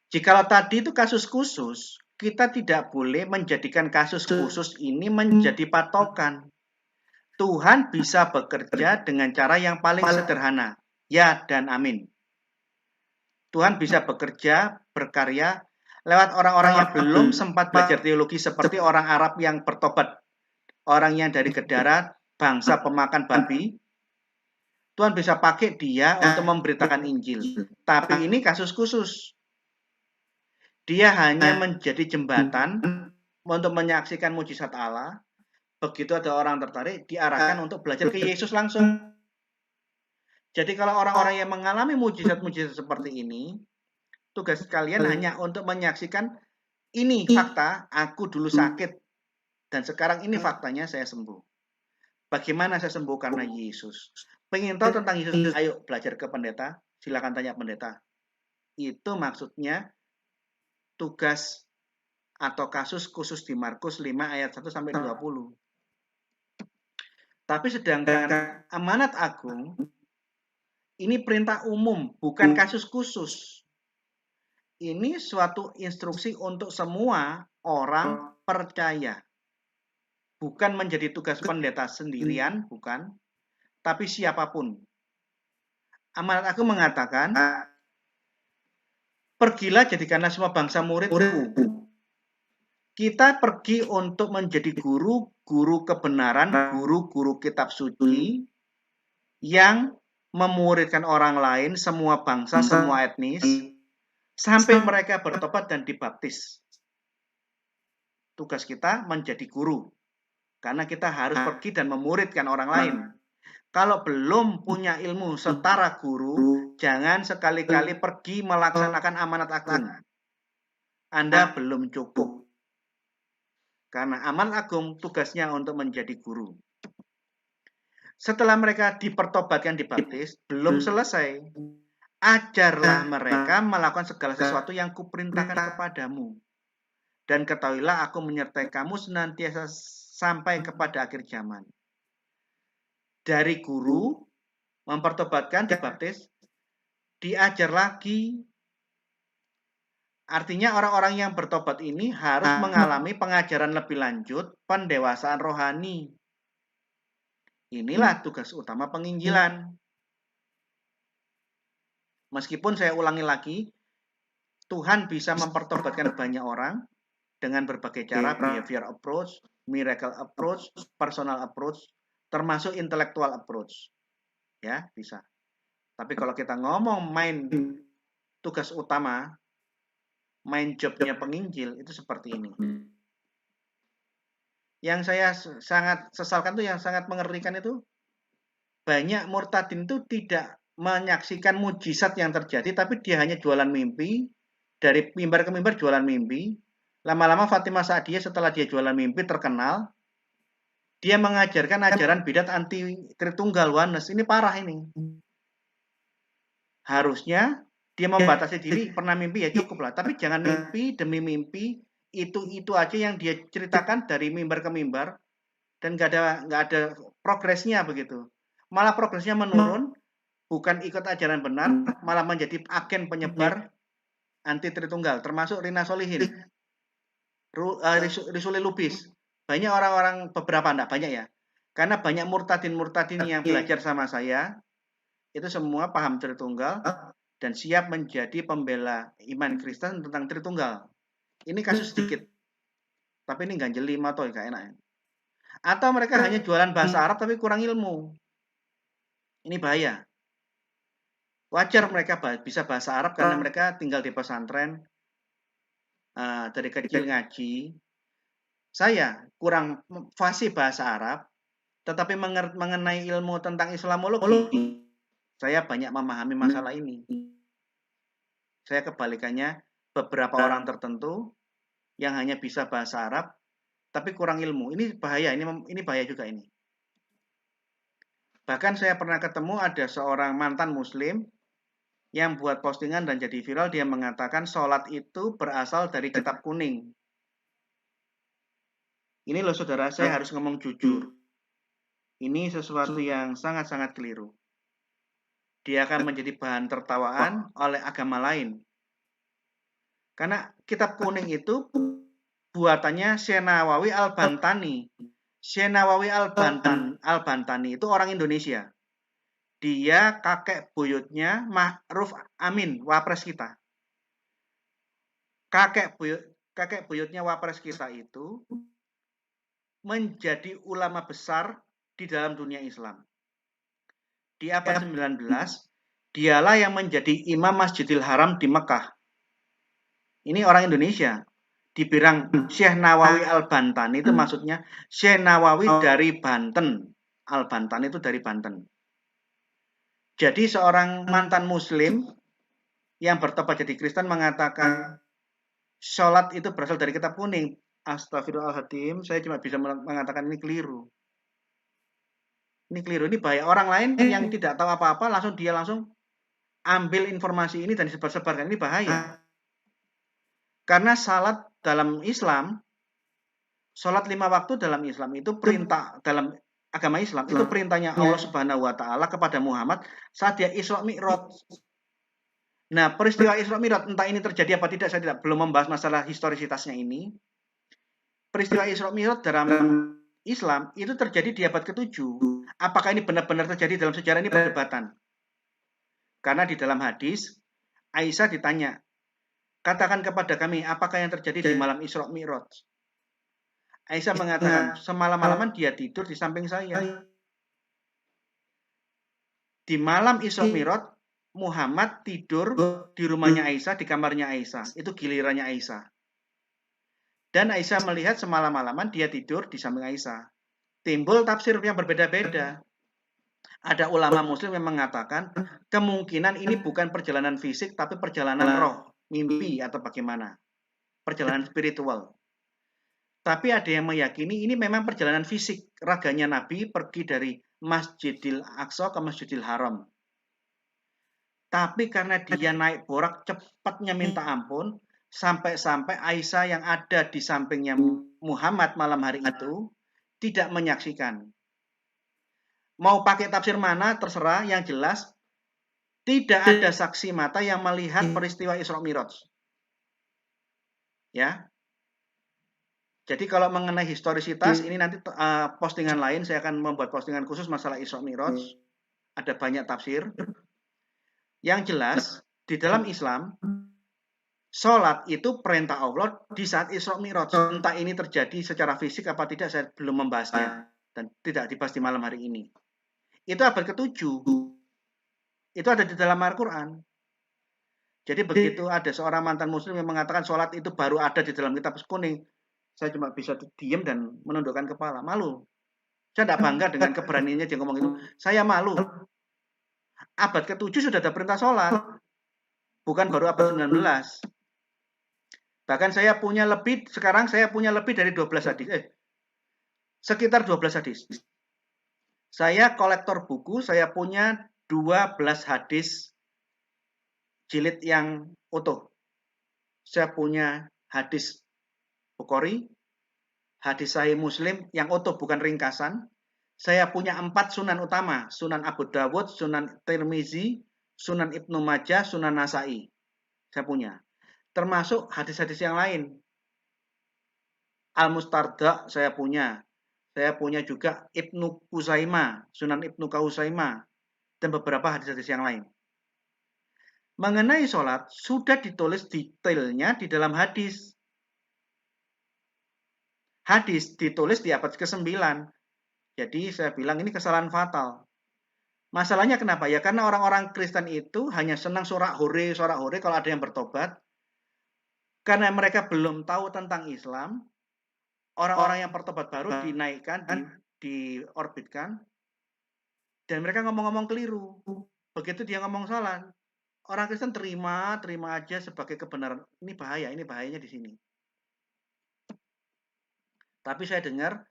jikalau tadi itu kasus khusus, kita tidak boleh menjadikan kasus khusus ini menjadi patokan. Tuhan bisa bekerja dengan cara yang paling sederhana. Ya dan amin. Tuhan bisa bekerja, berkarya lewat orang-orang yang belum sempat belajar teologi seperti orang Arab yang bertobat. Orang yang dari Gedara, bangsa pemakan babi. Tuhan bisa pakai dia untuk memberitakan Injil. Tapi ini kasus khusus. Dia hanya menjadi jembatan untuk menyaksikan mujizat Allah. Begitu ada orang tertarik, diarahkan untuk belajar ke Yesus langsung. Jadi kalau orang-orang yang mengalami mujizat-mujizat seperti ini, tugas kalian hanya untuk menyaksikan ini fakta, aku dulu sakit. Dan sekarang ini faktanya saya sembuh. Bagaimana saya sembuh? Karena Yesus. Pengen tahu tentang Yesus? Ayo belajar ke pendeta. Silakan tanya pendeta. Itu maksudnya tugas atau kasus khusus di Markus 5 ayat 1 sampai 20. Tapi sedangkan amanat agung ini perintah umum, bukan kasus khusus. Ini suatu instruksi untuk semua orang percaya. Bukan menjadi tugas pendeta sendirian, bukan. Tapi siapapun. Amanat agung mengatakan, pergilah jadikanlah semua bangsa muridku. Kita pergi untuk menjadi guru-guru kebenaran, guru-guru kitab suci yang memuridkan orang lain, semua bangsa, semua etnis, sampai mereka bertobat dan dibaptis. Tugas kita menjadi guru, karena kita harus pergi dan memuridkan orang lain. Kalau belum punya ilmu setara guru, jangan sekali-kali pergi melaksanakan amanat agung. Anda belum cukup. Karena amanat agung tugasnya untuk menjadi guru. Setelah mereka dipertobatkan, dibaptis, belum selesai. Ajarlah mereka melakukan segala sesuatu yang kuperintahkan kepadamu. Dan ketahuilah aku menyertai kamu senantiasa sampai kepada akhir zaman. Dari guru, mempertobatkan, dibaptis, diajar lagi. Artinya orang-orang yang bertobat ini harus mengalami pengajaran lebih lanjut, pendewasaan rohani. Inilah tugas utama penginjilan. Meskipun saya ulangi lagi, Tuhan bisa mempertobatkan banyak orang dengan berbagai cara, behavior approach, miracle approach, personal approach, termasuk intellectual approach. Ya, bisa. Tapi kalau kita ngomong main tugas utama, main jobnya penginjil, itu seperti ini. Yang saya sangat sesalkan tuh, yang sangat mengerikan itu, banyak murtadin itu tidak menyaksikan mujizat yang terjadi, tapi dia hanya jualan mimpi, dari mimbar ke mimbar jualan mimpi, Lama-lama Fatimah Sa'diyah setelah dia jualan mimpi terkenal, dia mengajarkan ajaran bidat anti Tritunggal Oneness. Ini parah ini. Harusnya dia membatasi diri, pernah mimpi ya cukup lah. Tapi jangan mimpi demi mimpi, itu aja yang dia ceritakan dari mimbar ke mimbar, dan nggak ada progresnya begitu. Malah progresnya menurun, bukan ikut ajaran benar, malah menjadi agen penyebar anti Tritunggal, termasuk Rina Solihin, Risuli Lubis. Banyak orang-orang, beberapa enggak banyak ya, karena banyak murtadin yang belajar sama saya, itu semua paham Tritunggal dan siap menjadi pembela iman Kristen tentang Tritunggal. Ini kasus sedikit, tapi ini ganjeli atau gak enak ya. Atau mereka hanya jualan bahasa Arab tapi kurang ilmu. Ini bahaya. Wajar mereka bisa bahasa Arab karena mereka tinggal di pesantren, dari kecil ngaji. Saya kurang fasih bahasa Arab, tetapi mengenai ilmu tentang Islamologi, saya banyak memahami masalah ini. Saya kebalikannya, beberapa orang tertentu yang hanya bisa bahasa Arab, tapi kurang ilmu. Ini bahaya, ini bahaya juga ini. Bahkan saya pernah ketemu ada seorang mantan Muslim yang buat postingan dan jadi viral, dia mengatakan sholat itu berasal dari kitab kuning. Ini loh saudara, saya harus ngomong jujur. Ini sesuatu yang sangat-sangat keliru. Dia akan menjadi bahan tertawaan oleh agama lain. Karena kitab kuning itu buatannya Syekh Nawawi Al-Bantani. Syekh Nawawi Al-Bantani itu orang Indonesia. Dia kakek buyutnya Ma'ruf Amin, wapres kita. Kakek buyutnya wapres kita itu menjadi ulama besar di dalam dunia Islam. Di abad 19, dialah yang menjadi imam Masjidil Haram di Mekah. Ini orang Indonesia. Dibilang Syekh Nawawi Al-Bantani itu maksudnya Syekh Nawawi dari Banten. Al-Bantani itu dari Banten. Jadi seorang mantan Muslim yang bertobat jadi Kristen mengatakan sholat itu berasal dari kitab kuning. Astagfirullahaladzim, saya cuma bisa mengatakan ini keliru. Ini keliru, ini bahaya. Orang lain yang tidak tahu apa-apa dia langsung ambil informasi ini dan disebar-sebarkan. Ini bahaya. Karena salat dalam Islam, sholat 5 waktu dalam Islam itu perintah, dalam agama Islam itu perintahnya Allah Subhanahu wa Ta'ala kepada Muhammad saat dia Isra Mi'raj. Nah, peristiwa Isra Mi'raj, entah ini terjadi apa tidak, saya belum membahas masalah historisitasnya ini. Peristiwa Isra Mi'raj dalam Islam itu terjadi di abad ke-7. Apakah ini benar-benar terjadi dalam sejarah, ini perdebatan. Karena di dalam hadis, Aisyah ditanya, katakan kepada kami, apakah yang terjadi di malam Isra Mi'raj? Aisyah mengatakan, semalam-malaman dia tidur di samping saya. Di malam Isra Mi'raj, Muhammad tidur di rumahnya Aisyah, di kamarnya Aisyah. Itu gilirannya Aisyah. Dan Aisyah melihat semalam-malaman dia tidur di samping Aisyah. Timbul tafsir yang berbeda-beda. Ada ulama Muslim yang mengatakan, kemungkinan ini bukan perjalanan fisik, tapi perjalanan roh, mimpi, atau bagaimana. Perjalanan spiritual. Tapi ada yang meyakini ini memang perjalanan fisik. Raganya Nabi pergi dari Masjidil Aqsa ke Masjidil Haram. Tapi karena dia naik borak cepatnya minta ampun, sampai-sampai Aisyah yang ada di sampingnya Muhammad malam hari itu tidak menyaksikan. Mau pakai tafsir mana terserah, yang jelas tidak ada saksi mata yang melihat peristiwa Isra Mi'raj. Ya. Jadi kalau mengenai historisitas, ini nanti postingan lain, saya akan membuat postingan khusus masalah Isra Mi'raj. Ada banyak tafsir. Yang jelas, di dalam Islam, sholat itu perintah Allah di saat Isra Mi'raj. Entah ini terjadi secara fisik apa tidak, saya belum membahasnya. Dan tidak dibahas di malam hari ini. Itu abad ke-7. Itu ada di dalam Al-Quran. Jadi begitu ada seorang mantan Muslim yang mengatakan sholat itu baru ada di dalam kitab kuning, saya cuma bisa diam dan menundukkan kepala. Malu. Saya tidak bangga dengan keberaniannya dia ngomong itu. Saya malu. Abad ke-7 sudah ada perintah sholat. Bukan baru abad 19. Bahkan sekarang saya punya lebih dari 12 hadis. Sekitar 12 hadis. Saya kolektor buku, saya punya 12 hadis jilid yang utuh. Saya punya hadis Bukhari, hadis Sahih Muslim yang utuh, bukan ringkasan. Saya punya 4 sunan utama, Sunan Abu Dawud, Sunan Tirmizi, Sunan Ibnu Majah, Sunan Nasai. Saya punya. Termasuk hadis-hadis yang lain. Al-Mustarda saya punya. Saya punya juga Ibnu Kuzaimah, Sunan Ibnu Kuzaimah, dan beberapa hadis-hadis yang lain. Mengenai sholat, sudah ditulis detailnya di dalam hadis. Hadis ditulis di abad ke-9. Jadi saya bilang ini kesalahan fatal. Masalahnya kenapa? Ya karena orang-orang Kristen itu hanya senang sorak hore kalau ada yang bertobat. Karena mereka belum tahu tentang Islam, orang-orang yang bertobat baru dinaikkan, diorbitkan, dan mereka ngomong-ngomong keliru. Begitu dia ngomong salah, orang Kristen terima aja sebagai kebenaran. Ini bahayanya di sini. Tapi saya dengar,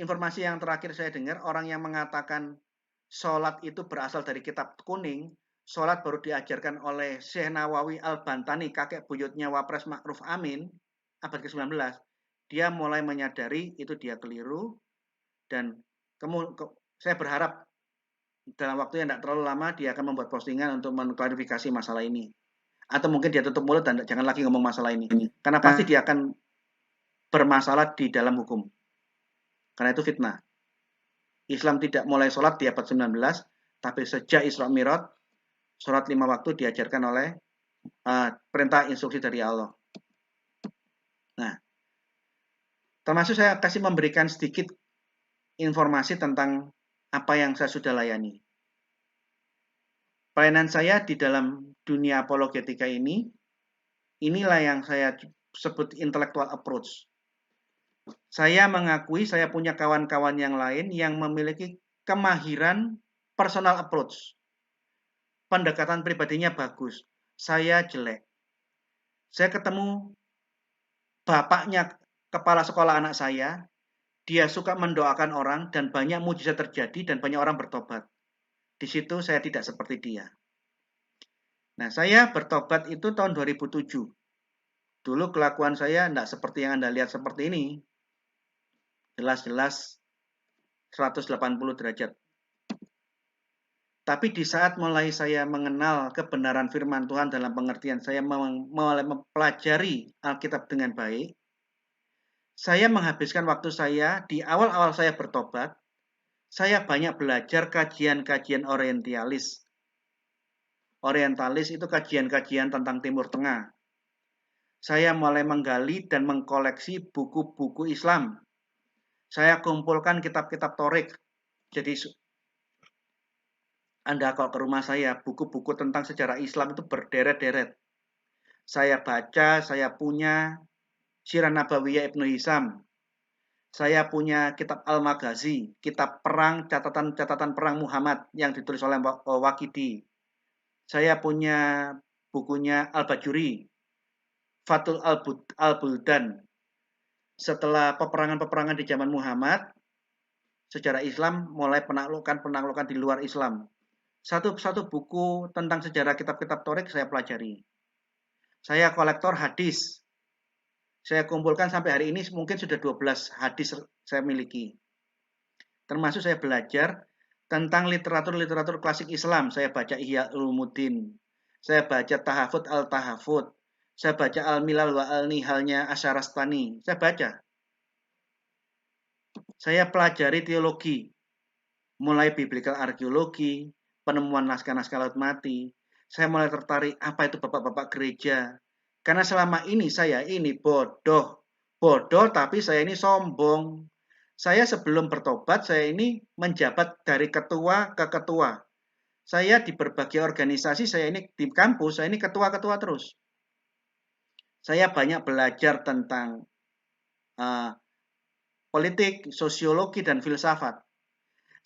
informasi yang terakhir saya dengar, orang yang mengatakan sholat itu berasal dari kitab kuning, sholat baru diajarkan oleh Syekh Nawawi Al-Bantani, kakek buyutnya Wapres Ma'ruf Amin, abad ke-19. Dia mulai menyadari itu dia keliru, dan saya berharap dalam waktu yang tidak terlalu lama dia akan membuat postingan untuk mengklarifikasi masalah ini. Atau mungkin dia tutup mulut dan jangan lagi ngomong masalah ini. Karena pasti dia akan bermasalah di dalam hukum. Karena itu fitnah. Islam tidak mulai sholat di abad 19, tapi sejak Isra Mi'raj, sholat 5 waktu diajarkan oleh perintah instruksi dari Allah. Nah, termasuk saya kasih memberikan sedikit informasi tentang apa yang saya sudah layani. Pelayanan saya di dalam dunia apologetika ini, inilah yang saya sebut intellectual approach. Saya mengakui saya punya kawan-kawan yang lain yang memiliki kemahiran personal approach. Pendekatan pribadinya bagus. Saya jelek. Saya ketemu bapaknya kepala sekolah anak saya. Dia suka mendoakan orang dan banyak mujizat terjadi dan banyak orang bertobat. Di situ saya tidak seperti dia. Nah, saya bertobat itu tahun 2007. Dulu kelakuan saya tidak seperti yang Anda lihat seperti ini. Jelas-jelas 180 derajat. Tapi di saat mulai saya mengenal kebenaran firman Tuhan dalam pengertian saya mulai mempelajari Alkitab dengan baik, saya menghabiskan waktu saya di awal-awal saya bertobat, saya banyak belajar kajian-kajian orientalis. Orientalis itu kajian-kajian tentang Timur Tengah. Saya mulai menggali dan mengkoleksi buku-buku Islam. Saya kumpulkan kitab-kitab Torik. Jadi Anda kalau ke rumah saya, buku-buku tentang sejarah Islam itu berderet-deret. Saya baca, saya punya Sirah Nabawiyah Ibnu Hisham. Saya punya kitab Al-Maghazi, kitab perang, catatan perang Muhammad yang ditulis oleh Waqidi. Saya punya bukunya Al-Bajuri, Fathul Al-Buldan. Setelah peperangan-peperangan di zaman Muhammad, sejarah Islam mulai penaklukan di luar Islam. Satu-satu buku tentang sejarah kitab-kitab Torik saya pelajari. Saya kolektor hadis. Saya kumpulkan sampai hari ini mungkin sudah 12 hadis saya miliki. Termasuk saya belajar tentang literatur klasik Islam. Saya baca Ihya Ulumuddin. Saya baca Tahafut Al-Tahafut. Saya baca Al-Milal wa Al-Nihalnya Asyarastani. Saya baca. Saya pelajari teologi. Mulai biblical arkeologi, penemuan naskah-naskah laut mati. Saya mulai tertarik apa itu bapak-bapak gereja. Karena selama ini saya ini bodoh. Bodoh tapi saya ini sombong. Saya sebelum bertobat, saya ini menjabat dari ketua ke ketua. Saya di berbagai organisasi, saya ini di kampus, saya ini ketua-ketua terus. Saya banyak belajar tentang politik, sosiologi, dan filsafat.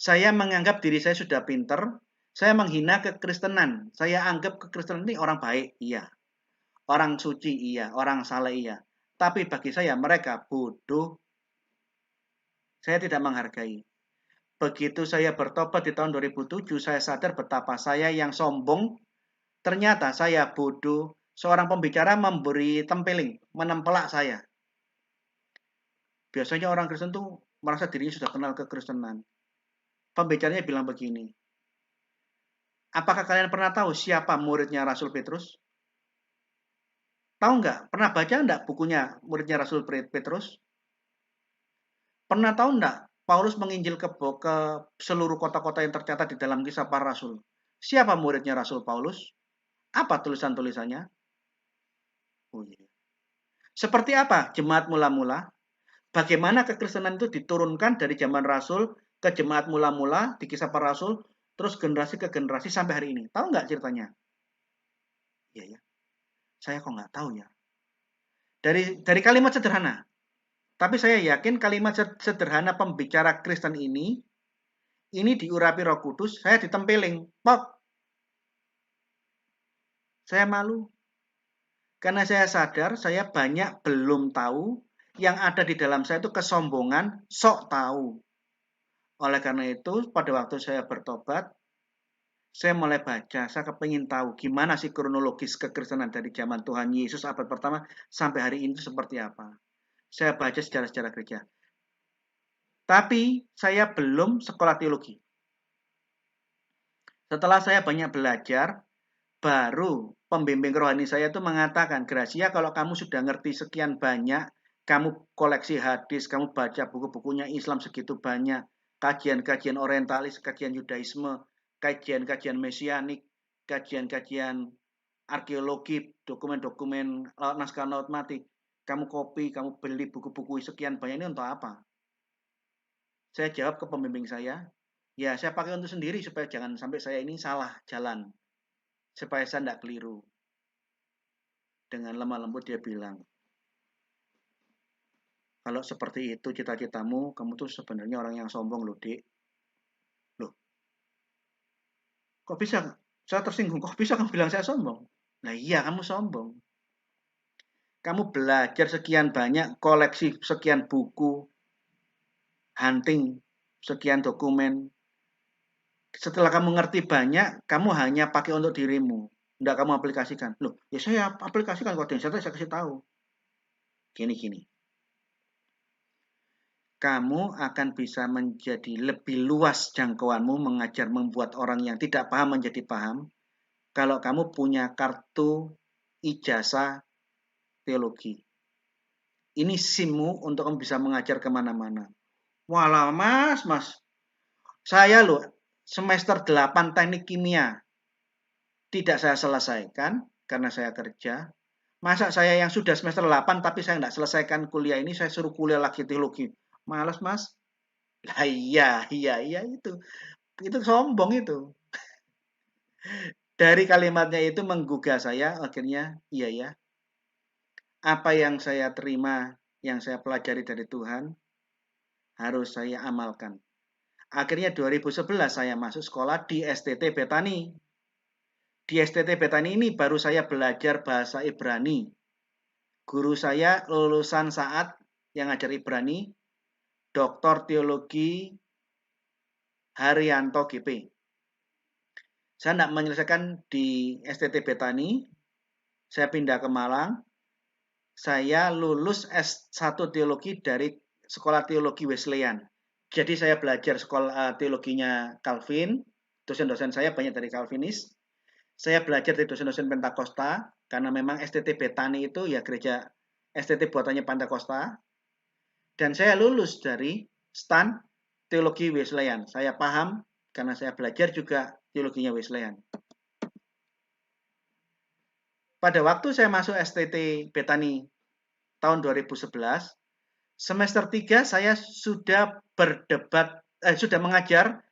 Saya menganggap diri saya sudah pinter, saya menghina kekristenan. Saya anggap kekristenan ini orang baik, iya. Orang suci iya, orang saleh iya. Tapi bagi saya mereka bodoh. Saya tidak menghargai. Begitu saya bertobat di tahun 2007, saya sadar betapa saya yang sombong. Ternyata saya bodoh. Seorang pembicara memberi tempeling, menempelak saya. Biasanya orang Kristen tuh merasa dirinya sudah kenal kekristenan. Pembicaranya bilang begini, apakah kalian pernah tahu siapa muridnya Rasul Petrus? Tahu nggak? Pernah baca nggak bukunya muridnya Rasul Petrus? Pernah tahu nggak Paulus menginjil ke seluruh kota-kota yang tercatat di dalam kisah para rasul? Siapa muridnya Rasul Paulus? Apa tulisan-tulisannya? Oh iya. Seperti apa jemaat mula-mula? Bagaimana kekristenan itu diturunkan dari zaman Rasul ke jemaat mula-mula di kisah para rasul, terus generasi ke generasi sampai hari ini. Tahu nggak ceritanya? Iya ya, saya kok nggak tahu ya. Dari kalimat sederhana. Tapi saya yakin kalimat sederhana pembicara Kristen ini diurapi Roh Kudus, saya ditempeling. Pok. Saya malu. Karena saya sadar saya banyak belum tahu, yang ada di dalam saya itu kesombongan, sok tahu. Oleh karena itu, pada waktu saya bertobat, saya mulai baca, saya kepingin tahu gimana sih kronologis kekristenan dari zaman Tuhan Yesus abad pertama sampai hari ini seperti apa. Saya baca sejarah-sejarah gereja. Tapi saya belum sekolah teologi. Setelah saya banyak belajar, baru pembimbing rohani saya itu mengatakan, Gracia, kalau kamu sudah ngerti sekian banyak, kamu koleksi hadis, kamu baca buku-bukunya Islam segitu banyak, kajian-kajian orientalis, kajian Yudaisme, kajian-kajian mesianik, kajian-kajian arkeologi, dokumen-dokumen naskah laut mati, kamu copy, kamu beli buku-buku sekian banyak ini untuk apa? Saya jawab ke pembimbing saya, ya saya pakai untuk sendiri supaya jangan sampai saya ini salah jalan, supaya saya tidak keliru. Dengan lemah lembut dia bilang, kalau seperti itu cita-citamu, kamu tuh sebenarnya orang yang sombong loh, Dik. Loh, kok bisa? Saya tersinggung, kok bisa kamu bilang saya sombong? Nah iya, kamu sombong. Kamu belajar sekian banyak, koleksi sekian buku, hunting sekian dokumen. Setelah kamu ngerti banyak, kamu hanya pakai untuk dirimu. Tidak kamu aplikasikan. Loh, ya saya aplikasikan kode saya kasih tahu. Gini. Kamu akan bisa menjadi lebih luas jangkauanmu mengajar membuat orang yang tidak paham menjadi paham kalau kamu punya kartu ijazah teologi. Ini SIM-mu untuk kamu bisa mengajar kemana-mana. Walah mas, saya loh semester 8 teknik kimia tidak saya selesaikan karena saya kerja. Masa saya yang sudah semester 8 tapi saya tidak selesaikan kuliah ini, saya suruh kuliah lagi teologi. Males mas. Lah iya itu. Itu sombong itu. Dari kalimatnya itu menggugah saya, akhirnya iya ya. Apa yang saya terima, yang saya pelajari dari Tuhan, harus saya amalkan. Akhirnya 2011 saya masuk sekolah di STT Betani. Di STT Betani ini baru saya belajar bahasa Ibrani. Guru saya lulusan saat yang ngajar Ibrani, Dr. Teologi Haryanto GP. Saya tidak menyelesaikan di STT Betani, saya pindah ke Malang. Saya lulus S1 Teologi dari Sekolah Teologi Wesleyan. Jadi saya belajar sekolah teologinya Calvin, dosen-dosen saya banyak dari Calvinis. Saya belajar dari dosen-dosen Pentakosta, karena memang STT Betani itu ya gereja STT buatannya Pentakosta. Dan saya lulus dari STAN Teologi Wesleyan. Saya paham karena saya belajar juga teologinya Wesleyan. Pada waktu saya masuk STT Betani tahun 2011, semester 3 saya sudah sudah mengajar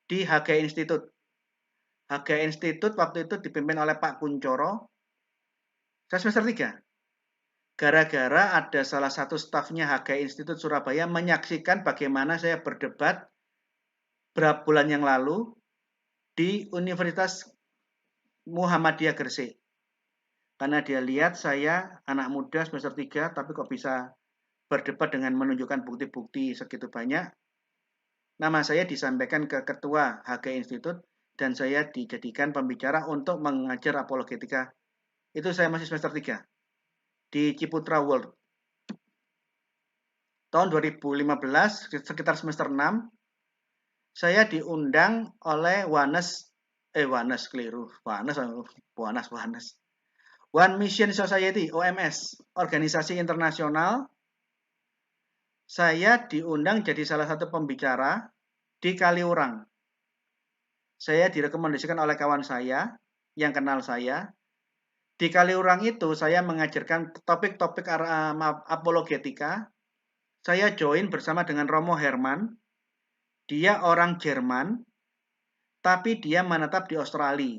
di HG Institute. HG Institute waktu itu dipimpin oleh Pak Kuncoro. Saya semester 3. Gara-gara ada salah satu stafnya HG Institute Surabaya menyaksikan bagaimana saya berdebat berapa bulan yang lalu di Universitas Muhammadiyah Gresik. Karena dia lihat saya anak muda semester 3, tapi kok bisa berdebat dengan menunjukkan bukti-bukti segitu banyak. Nama saya disampaikan ke Ketua HG Institute dan saya dijadikan pembicara untuk mengajar apologetika. Itu saya masih semester 3 di Ciputra World. Tahun 2015, sekitar semester 6, saya diundang oleh Wanes keliru. One Mission Society, OMS, organisasi internasional. Saya diundang jadi salah satu pembicara di Kaliurang. Saya direkomendasikan oleh kawan saya yang kenal saya. Di Kaliurang itu saya mengajarkan topik-topik apologetika. Saya join bersama dengan Romo Herman. Dia orang Jerman, tapi dia menetap di Australia.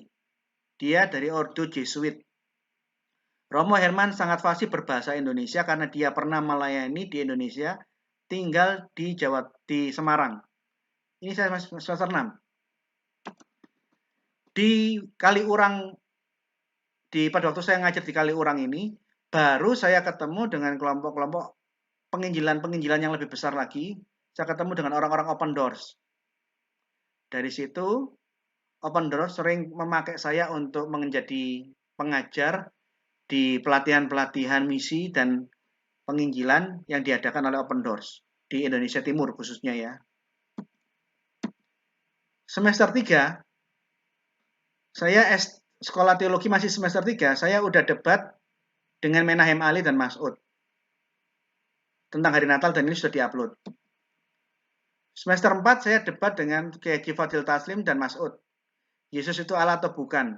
Dia dari Ordo Jesuit. Romo Herman sangat fasih berbahasa Indonesia karena dia pernah melayani di Indonesia, tinggal di Semarang. Ini saya masih semester 6. Di Kaliurang, pada waktu saya ngajar di Kaliurang ini, baru saya ketemu dengan kelompok-kelompok penginjilan yang lebih besar lagi. Saya ketemu dengan orang-orang Open Doors. Dari situ, Open Doors sering memakai saya untuk menjadi pengajar di pelatihan-pelatihan misi dan penginjilan yang diadakan oleh Open Doors di Indonesia Timur khususnya ya. Semester 3, saya sekolah teologi masih semester 3, saya udah debat dengan Menahem Ali dan Mas'ud tentang hari Natal dan ini sudah diupload. Semester 4 saya debat dengan Kiai Haji Fadil Taslim dan Mas'ud. Yesus itu Allah atau bukan?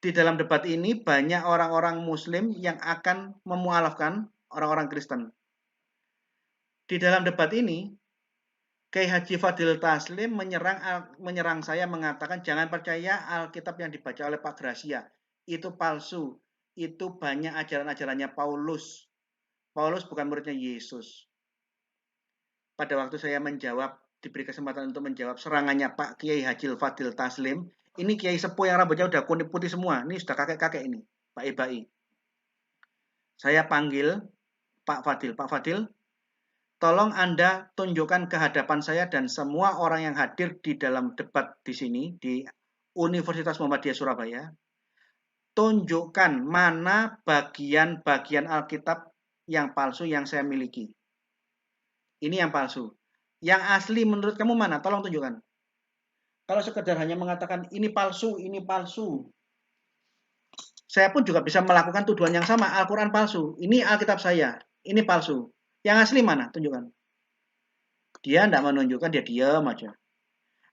Di dalam debat ini banyak orang-orang Muslim yang akan memualafkan orang-orang Kristen. Di dalam debat ini, Kiai Haji Fadil Taslim menyerang saya mengatakan jangan percaya Alkitab yang dibaca oleh Pak Gracia. Itu palsu. Itu banyak ajaran-ajarannya Paulus. Paulus bukan muridnya Yesus. Pada waktu saya diberi kesempatan untuk menjawab serangannya Pak Kiai Haji Fadil Taslim, ini Kiai sepuh yang rambutnya udah kuning putih semua. Ini sudah kakek-kakek ini, Pak Ibai. Saya panggil Pak Fadil, tolong Anda tunjukkan ke hadapan saya dan semua orang yang hadir di dalam debat di sini, di Universitas Muhammadiyah Surabaya, tunjukkan mana bagian-bagian Alkitab yang palsu yang saya miliki. Ini yang palsu. Yang asli menurut kamu mana? Tolong tunjukkan. Kalau sekedar hanya mengatakan ini palsu, saya pun juga bisa melakukan tuduhan yang sama, Al-Quran palsu. Ini Alkitab saya, ini palsu. Yang asli mana? Tunjukkan. Dia tidak menunjukkan, dia diam aja.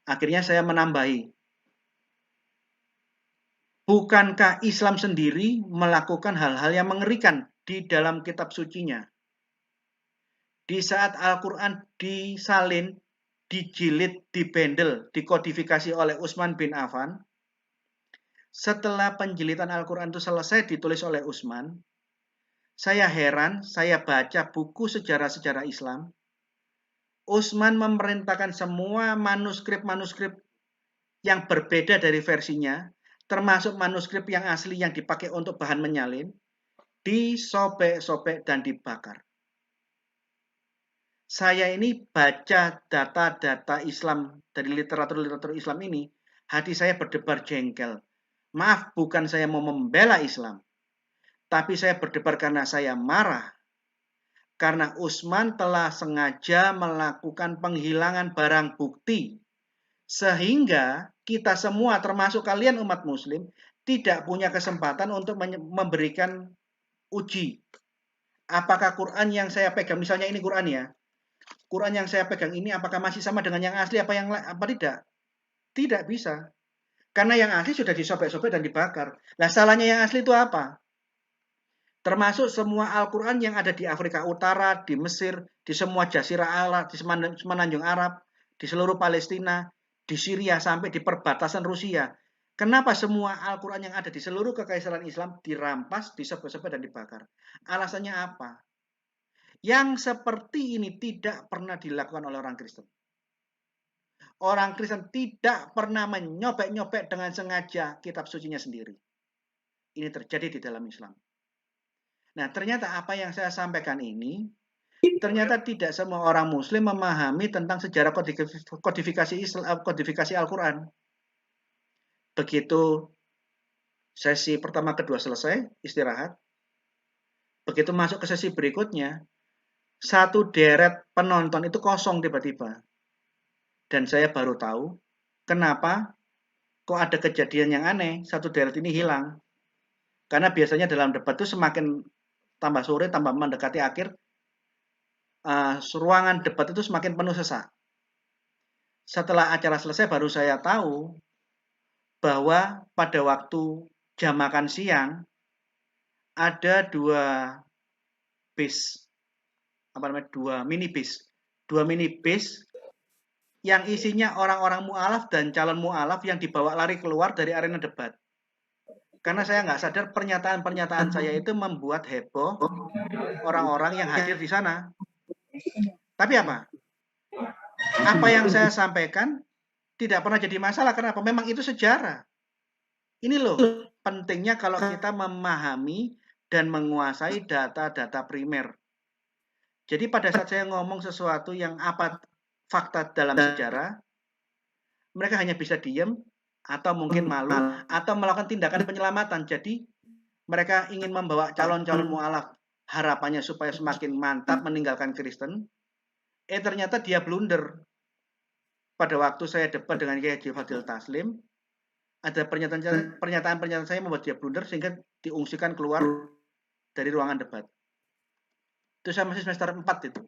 Akhirnya saya menambahi. Bukankah Islam sendiri melakukan hal-hal yang mengerikan di dalam kitab sucinya? Di saat Al-Quran disalin, dijilid, dibendel, dikodifikasi oleh Utsman bin Affan, setelah penjilitan Al-Quran itu selesai ditulis oleh Utsman, saya heran, saya baca buku sejarah-sejarah Islam, Utsman memerintahkan semua manuskrip-manuskrip yang berbeda dari versinya, termasuk manuskrip yang asli yang dipakai untuk bahan menyalin, disobek-sobek dan dibakar. Saya ini baca data-data Islam dari literatur-literatur Islam ini, hati saya berdebar jengkel. Maaf, bukan saya mau membela Islam, tapi saya berdebar karena saya marah. Karena Utsman telah sengaja melakukan penghilangan barang bukti, sehingga kita semua, termasuk kalian umat Muslim, tidak punya kesempatan untuk memberikan uji. Apakah Quran yang saya pegang, misalnya ini Quran ya, Quran yang saya pegang ini apakah masih sama dengan yang asli apa tidak? Tidak bisa. Karena yang asli sudah disobek-sobek dan dibakar. Nah, salahnya yang asli itu apa? Termasuk semua Al-Quran yang ada di Afrika Utara, di Mesir, di semua Jazirah Arab, di Semenanjung Arab, di seluruh Palestina, di Syria, sampai di perbatasan Rusia. Kenapa semua Al-Quran yang ada di seluruh kekaisaran Islam dirampas, disobek-sobek, dan dibakar? Alasannya apa? Yang seperti ini tidak pernah dilakukan oleh orang Kristen. Orang Kristen tidak pernah menyobek-nyobek dengan sengaja kitab sucinya sendiri. Ini terjadi di dalam Islam. Nah, ternyata apa yang saya sampaikan ini, ternyata tidak semua orang Muslim memahami tentang sejarah kodifikasi Al-Quran. Begitu sesi pertama kedua selesai, istirahat. Begitu masuk ke sesi berikutnya, satu deret penonton itu kosong tiba-tiba. Dan saya baru tahu kenapa kok ada kejadian yang aneh, satu deret ini hilang. Karena biasanya dalam debat itu semakin tambah sore, tambah mendekati akhir, ruangan debat itu semakin penuh sesak. Setelah acara selesai baru saya tahu bahwa pada waktu jam makan siang ada dua mini bis yang isinya orang-orang mu'alaf dan calon mu'alaf yang dibawa lari keluar dari arena debat. Karena saya nggak sadar pernyataan-pernyataan saya itu membuat heboh orang-orang yang hadir di sana. Tapi apa? Apa yang saya sampaikan tidak pernah jadi masalah. Kenapa? Memang itu sejarah. Ini loh pentingnya kalau kita memahami dan menguasai data-data primer. Jadi pada saat saya ngomong sesuatu yang apa fakta dalam sejarah, mereka hanya bisa diam atau mungkin malu atau melakukan tindakan penyelamatan. Jadi mereka ingin membawa calon-calon mu'alaf harapannya supaya semakin mantap meninggalkan Kristen. Ternyata dia blunder. Pada waktu saya debat dengan Kiai Haji Fadil Taslim, ada pernyataan-pernyataan saya membuat dia blunder sehingga diungsikan keluar dari ruangan debat. Itu saya masih semester 4 itu.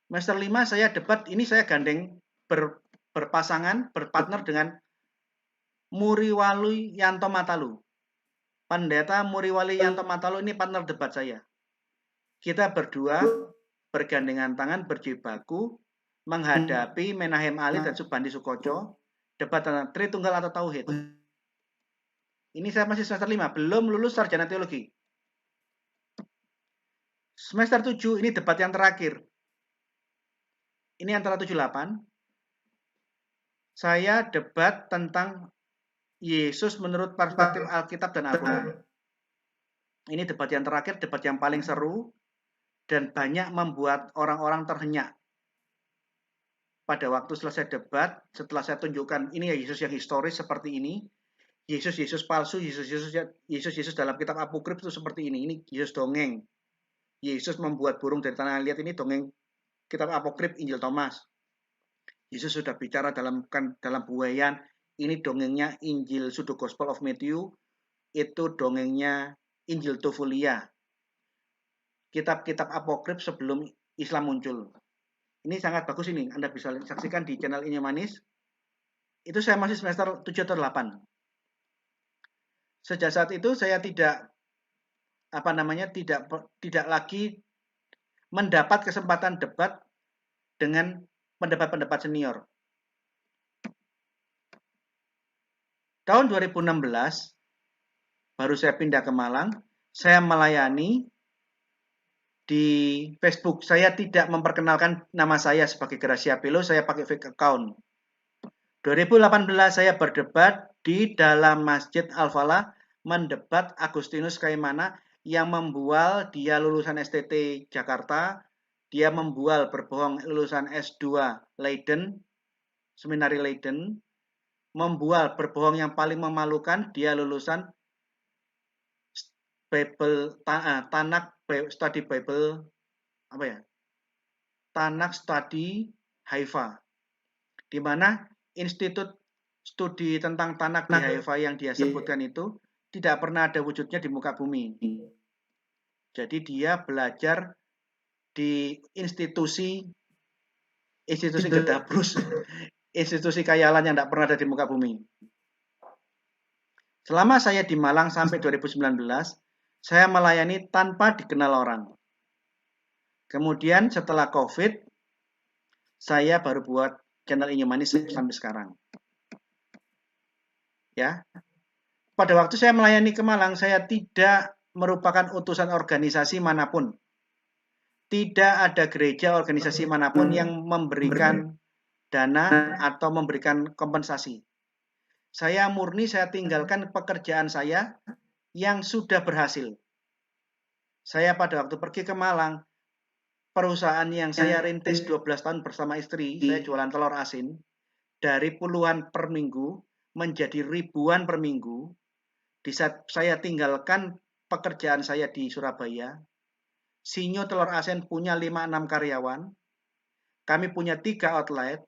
Semester 5 saya debat, ini saya gandeng berpasangan, berpartner dengan Muriwali Yanto Matalu. Pendeta Muriwali Yanto Matalu ini partner debat saya. Kita berdua bergandengan tangan, berjibaku, menghadapi Menahem Ali dan Subandi Sukoco, debat tentang Tritunggal atau Tauhid. Ini saya masih semester 5, belum lulus sarjana teologi. Semester 7, ini debat yang terakhir. Ini antara 78. Saya debat tentang Yesus menurut perspektif Alkitab dan Al-Quran. Ini debat yang terakhir, debat yang paling seru, dan banyak membuat orang-orang terhenyak. Pada waktu selesai debat, setelah saya tunjukkan ini ya Yesus yang historis seperti ini, Yesus palsu, Yesus dalam kitab apokrif itu seperti ini. Ini Yesus dongeng. Yesus membuat burung dari tanah liat, ini dongeng kitab apokrif Injil Thomas. Yesus sudah bicara dalam buayan, ini dongengnya Injil Pseudo Gospel of Matthew, itu dongengnya Injil Tufulia. Kitab-kitab apokrif sebelum Islam muncul. Ini sangat bagus ini, Anda bisa saksikan di channel Ini Manis. Itu saya masih semester 7 atau 8. Sejak saat itu saya tidak lagi mendapat kesempatan debat dengan pendapat-pendapat senior. Tahun 2016 baru saya pindah ke Malang, saya melayani di Facebook. Saya tidak memperkenalkan nama saya sebagai Gracia Pelo, saya pakai fake account. 2018 saya berdebat di dalam Masjid Al-Falah, mendebat Agustinus Kaimana yang membual dia lulusan STT Jakarta, dia membual berbohong lulusan S2 Leiden, Seminari Leiden, membual berbohong yang paling memalukan dia lulusan Tanakh Study Bible Tanakh Study Haifa, di mana institut studi tentang Tanakh di Haifa yang dia sebutkan itu tidak pernah ada wujudnya di muka bumi. Jadi dia belajar di institusi Gedabrus, institusi khayalan yang tidak pernah ada di muka bumi. Selama saya di Malang sampai 2019, saya melayani tanpa dikenal orang. Kemudian setelah COVID, saya baru buat channel Ini Manis sampai sekarang. Ya, pada waktu saya melayani ke Malang, saya tidak merupakan utusan organisasi manapun. Tidak ada gereja organisasi manapun yang memberikan dana atau memberikan kompensasi. Saya murni, saya tinggalkan pekerjaan saya yang sudah berhasil. Saya pada waktu pergi ke Malang, perusahaan yang saya rintis 12 tahun bersama istri, saya jualan telur asin, dari puluhan per minggu menjadi ribuan per minggu. Di saat saya tinggalkan pekerjaan saya di Surabaya, Sinyo Telur Asin punya 5-6 karyawan, kami punya 3 outlet,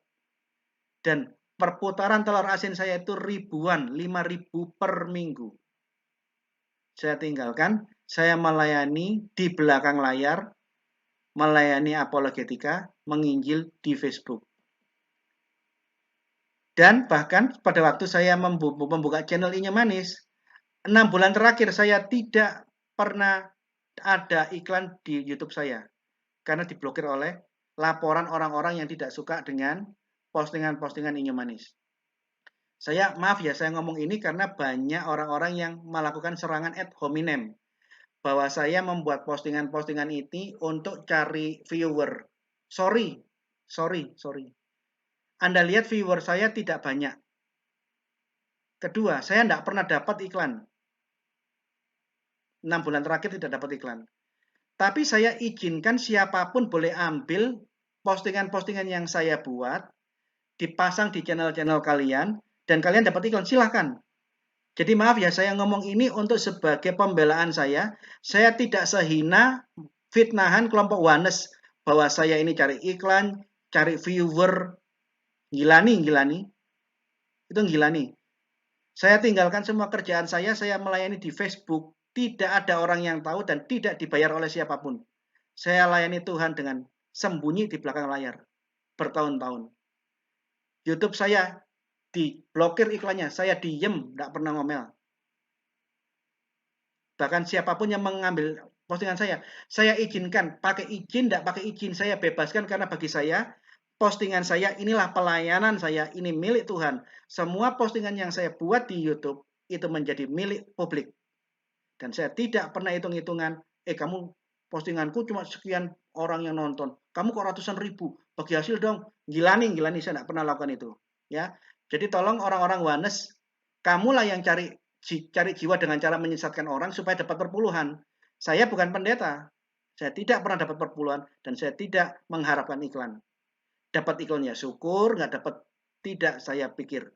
dan perputaran telur asin saya itu ribuan, 5.000 per minggu. Saya tinggalkan, saya melayani di belakang layar, melayani apologetika, menginjil di Facebook. Dan bahkan pada waktu saya membuka channel Inyo Manis, 6 bulan terakhir saya tidak pernah ada iklan di YouTube saya. Karena diblokir oleh laporan orang-orang yang tidak suka dengan postingan-postingan Inyo Manis. Maaf ya, saya ngomong ini karena banyak orang-orang yang melakukan serangan ad hominem. Bahwa saya membuat postingan-postingan ini untuk cari viewer. Sorry. Anda lihat viewer saya tidak banyak. Kedua, saya tidak pernah dapat iklan. 6 bulan terakhir tidak dapat iklan. Tapi saya izinkan siapapun boleh ambil postingan-postingan yang saya buat, dipasang di channel-channel kalian, dan kalian dapat iklan, silahkan. Jadi maaf ya, saya ngomong ini untuk sebagai pembelaan saya tidak sehina fitnahan kelompok Wanes, bahwa saya ini cari iklan, cari viewer, gilani. Itu gilani. Saya tinggalkan semua kerjaan saya melayani di Facebook, tidak ada orang yang tahu dan tidak dibayar oleh siapapun. Saya layani Tuhan dengan sembunyi di belakang layar, bertahun-tahun. YouTube saya diblokir iklannya, saya diem, tidak pernah ngomel. Bahkan siapapun yang mengambil postingan saya izinkan, pakai izin, tidak pakai izin, saya bebaskan karena bagi saya, postingan saya inilah pelayanan saya, ini milik Tuhan. Semua postingan yang saya buat di YouTube, itu menjadi milik publik. Dan saya tidak pernah hitung-hitungan, kamu postinganku cuma sekian orang yang nonton, kamu kok ratusan ribu, bagi hasil dong, gilani, saya tidak pernah lakukan itu. Ya, jadi tolong orang-orang Wanes, kamulah yang cari jiwa dengan cara menyesatkan orang supaya dapat perpuluhan. Saya bukan pendeta, saya tidak pernah dapat perpuluhan dan saya tidak mengharapkan iklan. Dapat iklannya syukur, nggak dapat tidak saya pikir.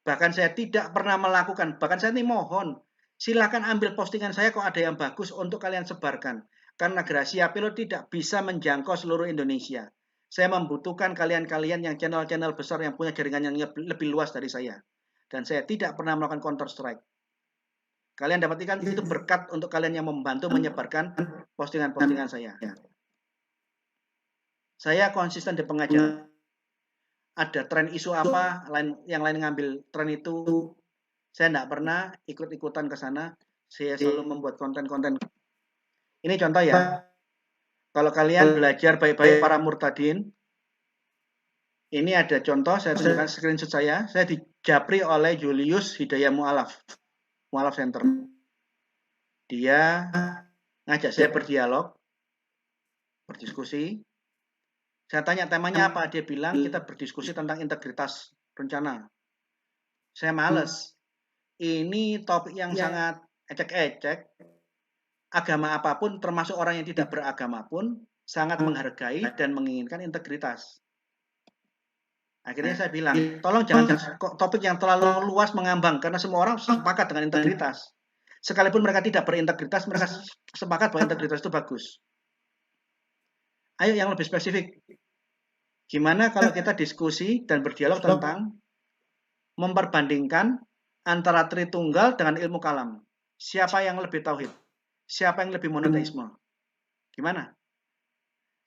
Bahkan saya tidak pernah melakukan, bahkan saya ini mohon, silakan ambil postingan saya kok ada yang bagus untuk kalian sebarkan. Karena Gracia Pilot tidak bisa menjangkau seluruh Indonesia. Saya membutuhkan kalian-kalian yang channel-channel besar yang punya jaringan yang lebih luas dari saya. Dan saya tidak pernah melakukan counter strike. Kalian dapat ikan itu berkat untuk kalian yang membantu menyebarkan postingan-postingan saya. Saya konsisten di pengajaran. Ada tren isu apa, yang lain ngambil tren itu, saya tidak pernah ikut-ikutan ke sana. Saya selalu membuat konten-konten. Ini contoh ya. Kalau kalian belajar baik-baik para murtadin, ini ada contoh, saya tunjukkan screenshot saya dijapri oleh Julius Hidayah Mu'alaf Center. Dia ngajak saya berdialog, berdiskusi. Saya tanya temanya apa, dia bilang kita berdiskusi tentang integritas rencana. Saya males. Ini topik yang sangat ecek-ecek. Agama apapun, termasuk orang yang tidak beragama pun, sangat menghargai dan menginginkan integritas. Akhirnya saya bilang, tolong jangan topik yang terlalu luas mengambang, karena semua orang sepakat dengan integritas. Sekalipun mereka tidak berintegritas, mereka sepakat bahwa integritas itu bagus. Ayo yang lebih spesifik. Gimana kalau kita diskusi dan berdialog tentang memperbandingkan antara Tritunggal dengan ilmu kalam. Siapa yang lebih tauhid? Siapa yang lebih monoteisme? Gimana?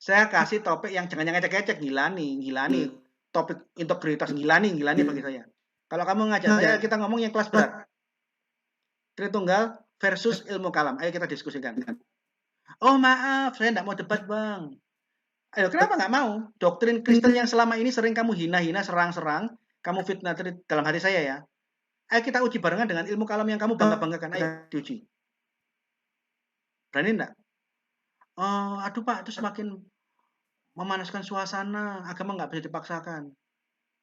Saya kasih topik yang jangan yang ecek-ecek, gilani. Topik integritas gilani bagi saya. Kalau kamu ngajak saya, kita ngomong yang kelas berat. Tritunggal versus ilmu kalam. Ayo kita diskusikan. Oh maaf, saya tidak mau debat bang. Ayo kenapa nggak mau? Doktrin Kristen yang selama ini sering kamu hina-hina, serang-serang, kamu fitnah dalam hati saya ya. Ayo kita uji barengan dengan ilmu kalam yang kamu bangga-banggakan. Ayo diuji. Berani enggak? Aduh Pak, itu semakin memanaskan suasana. Agama nggak bisa dipaksakan.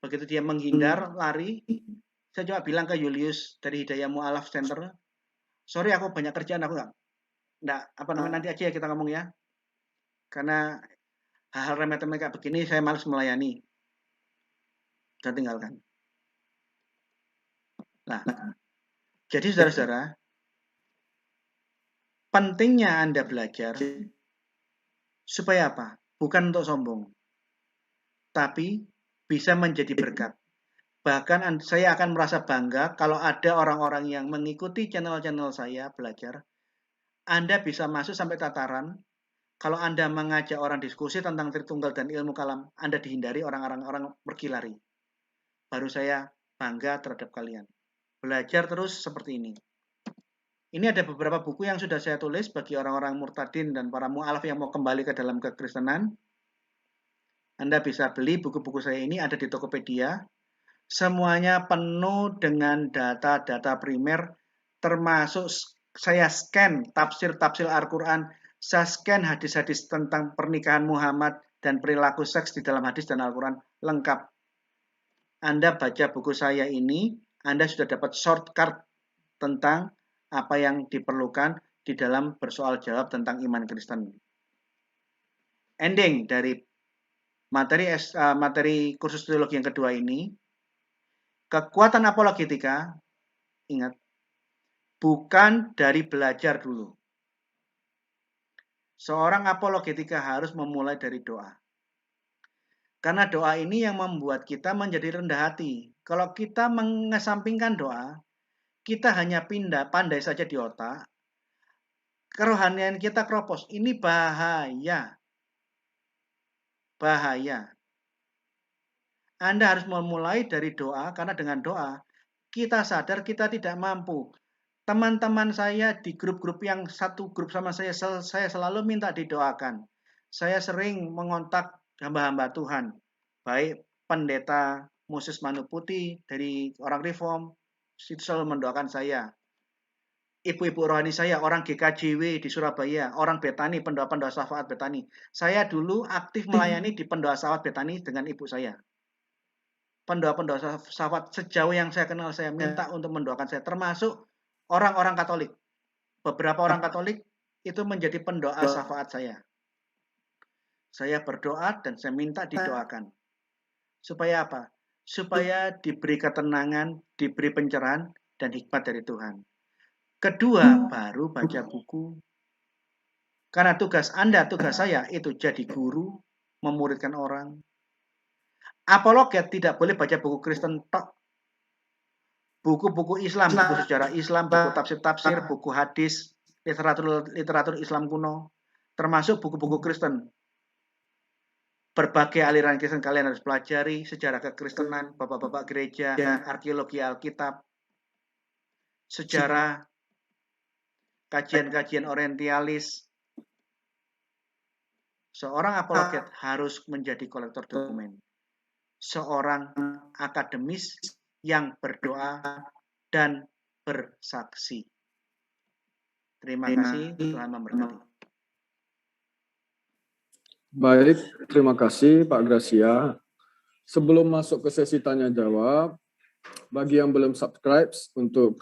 Begitu dia menghindar, lari, saya coba bilang ke Julius dari Hidayah Mu'alaf Center, Sorry, aku banyak kerjaan, aku nggak apa namanya, nanti aja ya kita ngomong ya. Karena hal-hal remeh-temeh kayak begini saya malas melayani. Saya tinggalkan. Nah, jadi saudara-saudara, pentingnya Anda belajar supaya apa? Bukan untuk sombong, tapi bisa menjadi berkat. Bahkan saya akan merasa bangga kalau ada orang-orang yang mengikuti channel-channel saya belajar. Anda bisa masuk sampai tataran, kalau Anda mengajak orang diskusi tentang Tritunggal dan ilmu kalam, Anda dihindari orang-orang pergi lari. Baru saya bangga terhadap kalian. Belajar terus seperti ini. Ini ada beberapa buku yang sudah saya tulis bagi orang-orang murtadin dan para mu'alaf yang mau kembali ke dalam kekristenan. Anda bisa beli buku-buku saya ini, ada di Tokopedia. Semuanya penuh dengan data-data primer, termasuk saya scan tafsir-tafsir Al-Quran, saya scan hadis-hadis tentang pernikahan Muhammad dan perilaku seks di dalam hadis dan Al-Quran, lengkap. Anda baca buku saya ini, Anda sudah dapat shortcut tentang apa yang diperlukan di dalam bersoal jawab tentang iman Kristen. Ending dari materi kursus teologi yang kedua ini, kekuatan apologetika, ingat, bukan dari belajar dulu. Seorang apologetika harus memulai dari doa. Karena doa ini yang membuat kita menjadi rendah hati. Kalau kita mengesampingkan doa, kita hanya pandai saja di otak, kerohanian kita keropos. Ini bahaya. Bahaya. Anda harus memulai dari doa, karena dengan doa, kita sadar kita tidak mampu. Teman-teman saya di grup-grup yang satu grup sama saya selalu minta didoakan. Saya sering mengontak hamba-hamba Tuhan, baik pendeta Moses Manuputi dari orang Reform, itu selalu mendoakan saya. Ibu-ibu rohani saya, orang GKJW di Surabaya, orang Betani, pendoa-pendoa syafaat Betani. Saya dulu aktif melayani di pendoa syafaat Betani dengan ibu saya. Pendoa-pendoa syafaat sejauh yang saya kenal, saya minta untuk mendoakan saya, termasuk orang-orang Katolik. Beberapa orang Katolik itu menjadi pendoa syafaat saya. Saya berdoa dan saya minta didoakan. Supaya apa? Supaya diberi ketenangan, diberi pencerahan, dan hikmat dari Tuhan. Kedua, baru baca buku. Karena tugas Anda, tugas saya, itu jadi guru, memuridkan orang. Apologet tidak boleh baca buku Kristen tok. Buku-buku Islam, buku sejarah Islam, buku tafsir-tafsir, buku hadis, literatur Islam kuno, termasuk buku-buku Kristen. Berbagai aliran Kristen kalian harus pelajari, sejarah kekristenan, bapak-bapak gereja, arkeologi Alkitab, sejarah, kajian-kajian orientalis. Seorang apologet harus menjadi kolektor dokumen. Seorang akademis yang berdoa dan bersaksi. Terima kasih, Tuhan memberkati. Baik, terima kasih Pak Gracia. Sebelum masuk ke sesi tanya jawab, bagi yang belum subscribe untuk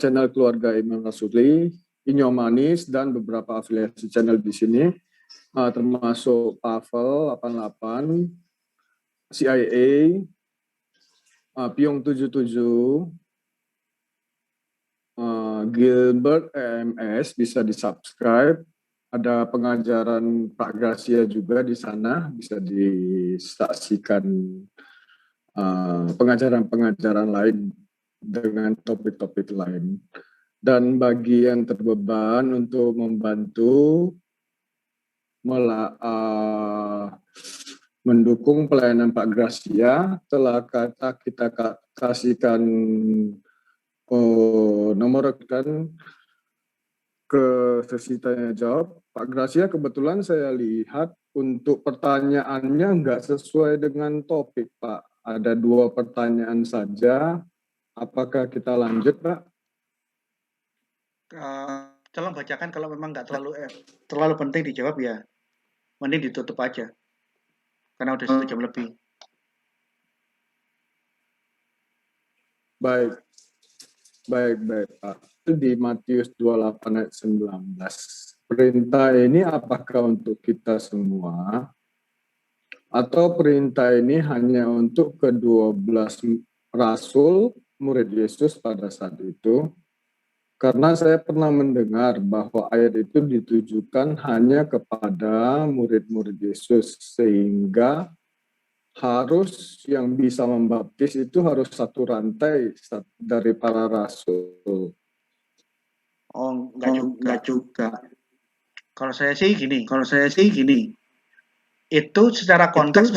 channel keluarga Imam Rasuli, Inyo Manis dan beberapa afiliasi channel di sini, termasuk Pavel 88, CIA, Piong 77, Gilbert EMS bisa di-subscribe. Ada pengajaran Pak Gracia juga di sana, bisa disaksikan pengajaran-pengajaran lain dengan topik-topik lain. Dan bagi yang terbeban untuk membantu mendukung pelayanan Pak Gracia, telah kita kasihkan nomor rekening ke sesi tanya jawab. Pak Gracia, kebetulan saya lihat untuk pertanyaannya nggak sesuai dengan topik, Pak. Ada 2 pertanyaan saja. Apakah kita lanjut, Pak? Tolong bacakan, kalau memang nggak terlalu penting dijawab ya, mending ditutup aja. Karena udah 1 jam lebih. Baik. Baik Pak. Itu di Matius 28 ayat 19. Perintah ini apakah untuk kita semua? Atau perintah ini hanya untuk ke-12 rasul murid Yesus pada saat itu? Karena saya pernah mendengar bahwa ayat itu ditujukan hanya kepada murid-murid Yesus, sehingga harus yang bisa membaptis itu harus satu rantai dari para rasul. Oh, enggak juga. Kalau saya sih gini. Itu secara konteks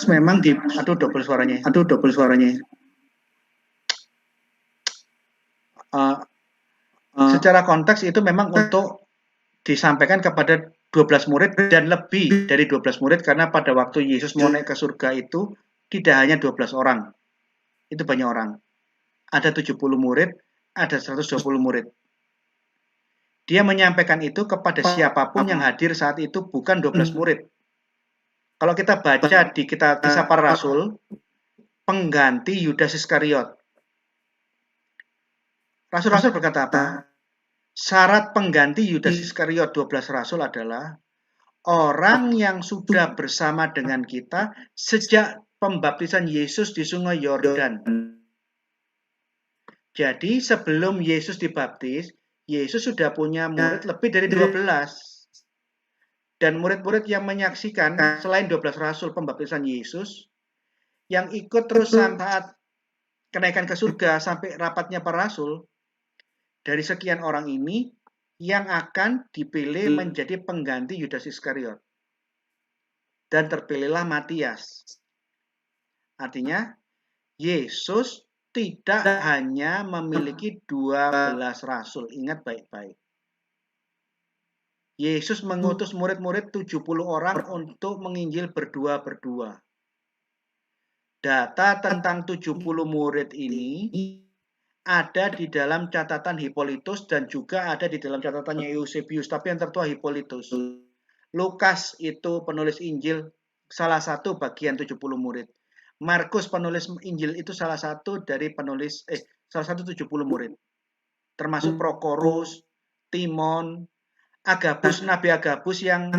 memang di aduh double suaranya. Secara konteks itu memang untuk disampaikan kepada 12 murid dan lebih dari 12 murid, karena pada waktu Yesus mau naik ke surga itu tidak hanya 12 orang. Itu banyak orang. Ada 70 murid, ada 120 murid. Dia menyampaikan itu kepada siapapun yang hadir saat itu, bukan 12 murid. Kalau kita baca di Kisah Para Rasul, pengganti Yudas Iskariot. Rasul-rasul berkata apa? Syarat pengganti Yudas Iskariot 12 rasul adalah orang yang sudah bersama dengan kita sejak pembaptisan Yesus di Sungai Yordan. Jadi sebelum Yesus dibaptis, Yesus sudah punya murid lebih dari 12. Dan murid-murid yang menyaksikan selain 12 rasul pembaptisan Yesus, yang ikut terus saat kenaikan ke surga sampai rapatnya para rasul, dari sekian orang ini yang akan dipilih menjadi pengganti Yudas Iskariot. Dan terpilihlah Matias. Artinya, Yesus tidak hanya memiliki 12 rasul. Ingat baik-baik. Yesus mengutus murid-murid 70 orang untuk menginjil berdua-berdua. Data tentang 70 murid ini ada di dalam catatan Hippolytus dan juga ada di dalam catatannya Eusebius, tapi yang tertua Hippolytus. Lukas itu penulis Injil, salah satu bagian 70 murid. Markus penulis Injil itu salah satu dari salah satu 70 murid. Termasuk Prokorus, Timon, Agabus, Nabi Agabus yang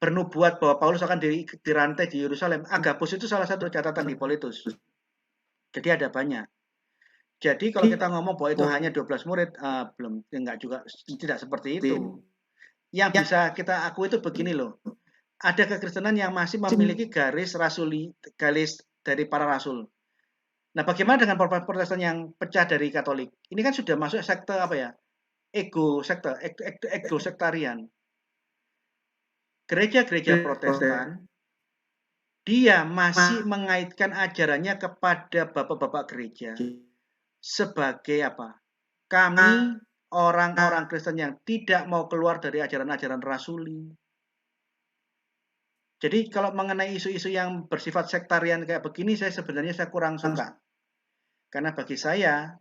bernubuat bahwa Paulus akan dirantai di Yerusalem. Agabus itu salah satu catatan Hippolytus. Jadi ada banyak. Jadi kalau kita ngomong bahwa itu hanya 12 murid, enggak juga, tidak seperti itu. Yang bisa kita akui itu begini loh. Ada kekristenan yang masih memiliki garis dari para rasul. Nah, bagaimana dengan Protestan yang pecah dari Katolik? Ini kan sudah masuk sekte apa ya? Ego sektarian. Gereja-gereja Protestan dia masih mengaitkan ajarannya kepada bapak-bapak gereja sebagai apa? Kami orang-orang Kristen yang tidak mau keluar dari ajaran-ajaran rasuli. Jadi kalau mengenai isu-isu yang bersifat sektarian kayak begini, saya kurang suka. Karena bagi saya,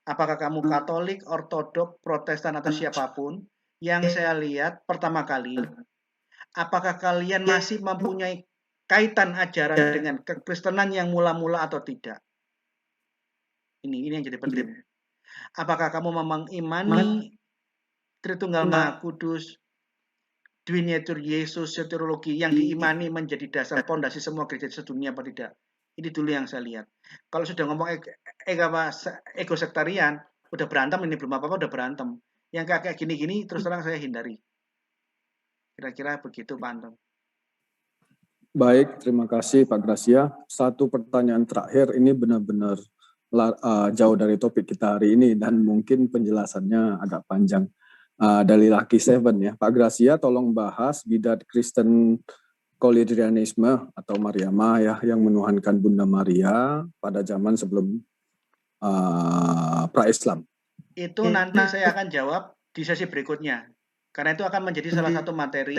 apakah kamu Katolik, Ortodok, Protestan, atau siapapun, yang saya lihat pertama kali, apakah kalian masih mempunyai kaitan ajaran dengan kekristenan yang mula-mula atau tidak? Ini yang jadi penting. Apakah kamu memang imani Tritunggal Maha Kudus, Dwinatur Yesus, soteriologi yang diimani menjadi dasar pondasi semua gereja sedunia apa tidak? Ini dulu yang saya lihat. Kalau sudah ngomong ego sektarian, udah berantem, ini belum apa-apa udah berantem. Yang kayak gini-gini terus terang saya hindari. Kira-kira begitu Pak Anton. Baik, terima kasih Pak Gracia. Satu pertanyaan terakhir, ini benar-benar jauh dari topik kita hari ini dan mungkin penjelasannya agak panjang. Dari Lucky Seven ya, Pak Gracia tolong bahas bidat Kristen Koledrianisme atau Mariamah ya, yang menuhankan Bunda Maria pada zaman sebelum pra-Islam. Itu nanti saya akan jawab di sesi berikutnya, karena itu akan menjadi salah satu materi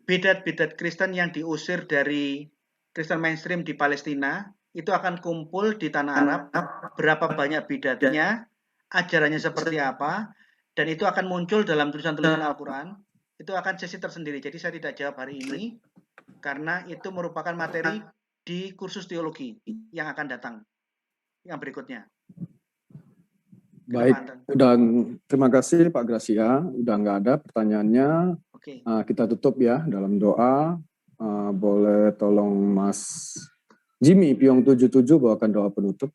bidat-bidat Kristen yang diusir dari Kristen mainstream di Palestina. Itu akan kumpul di tanah Arab, berapa banyak bidatnya, ajarannya seperti apa, dan itu akan muncul dalam tulisan-tulisan Al-Quran. Itu akan sesi tersendiri, jadi saya tidak jawab hari ini, karena itu merupakan materi di kursus teologi yang akan datang, yang berikutnya. Baik, Pak Anton. dan terima kasih Pak Gracia, udah nggak ada pertanyaannya. Oke. Kita tutup ya dalam doa. Boleh tolong Mas Jimmy Piong 77 bawakan doa penutup.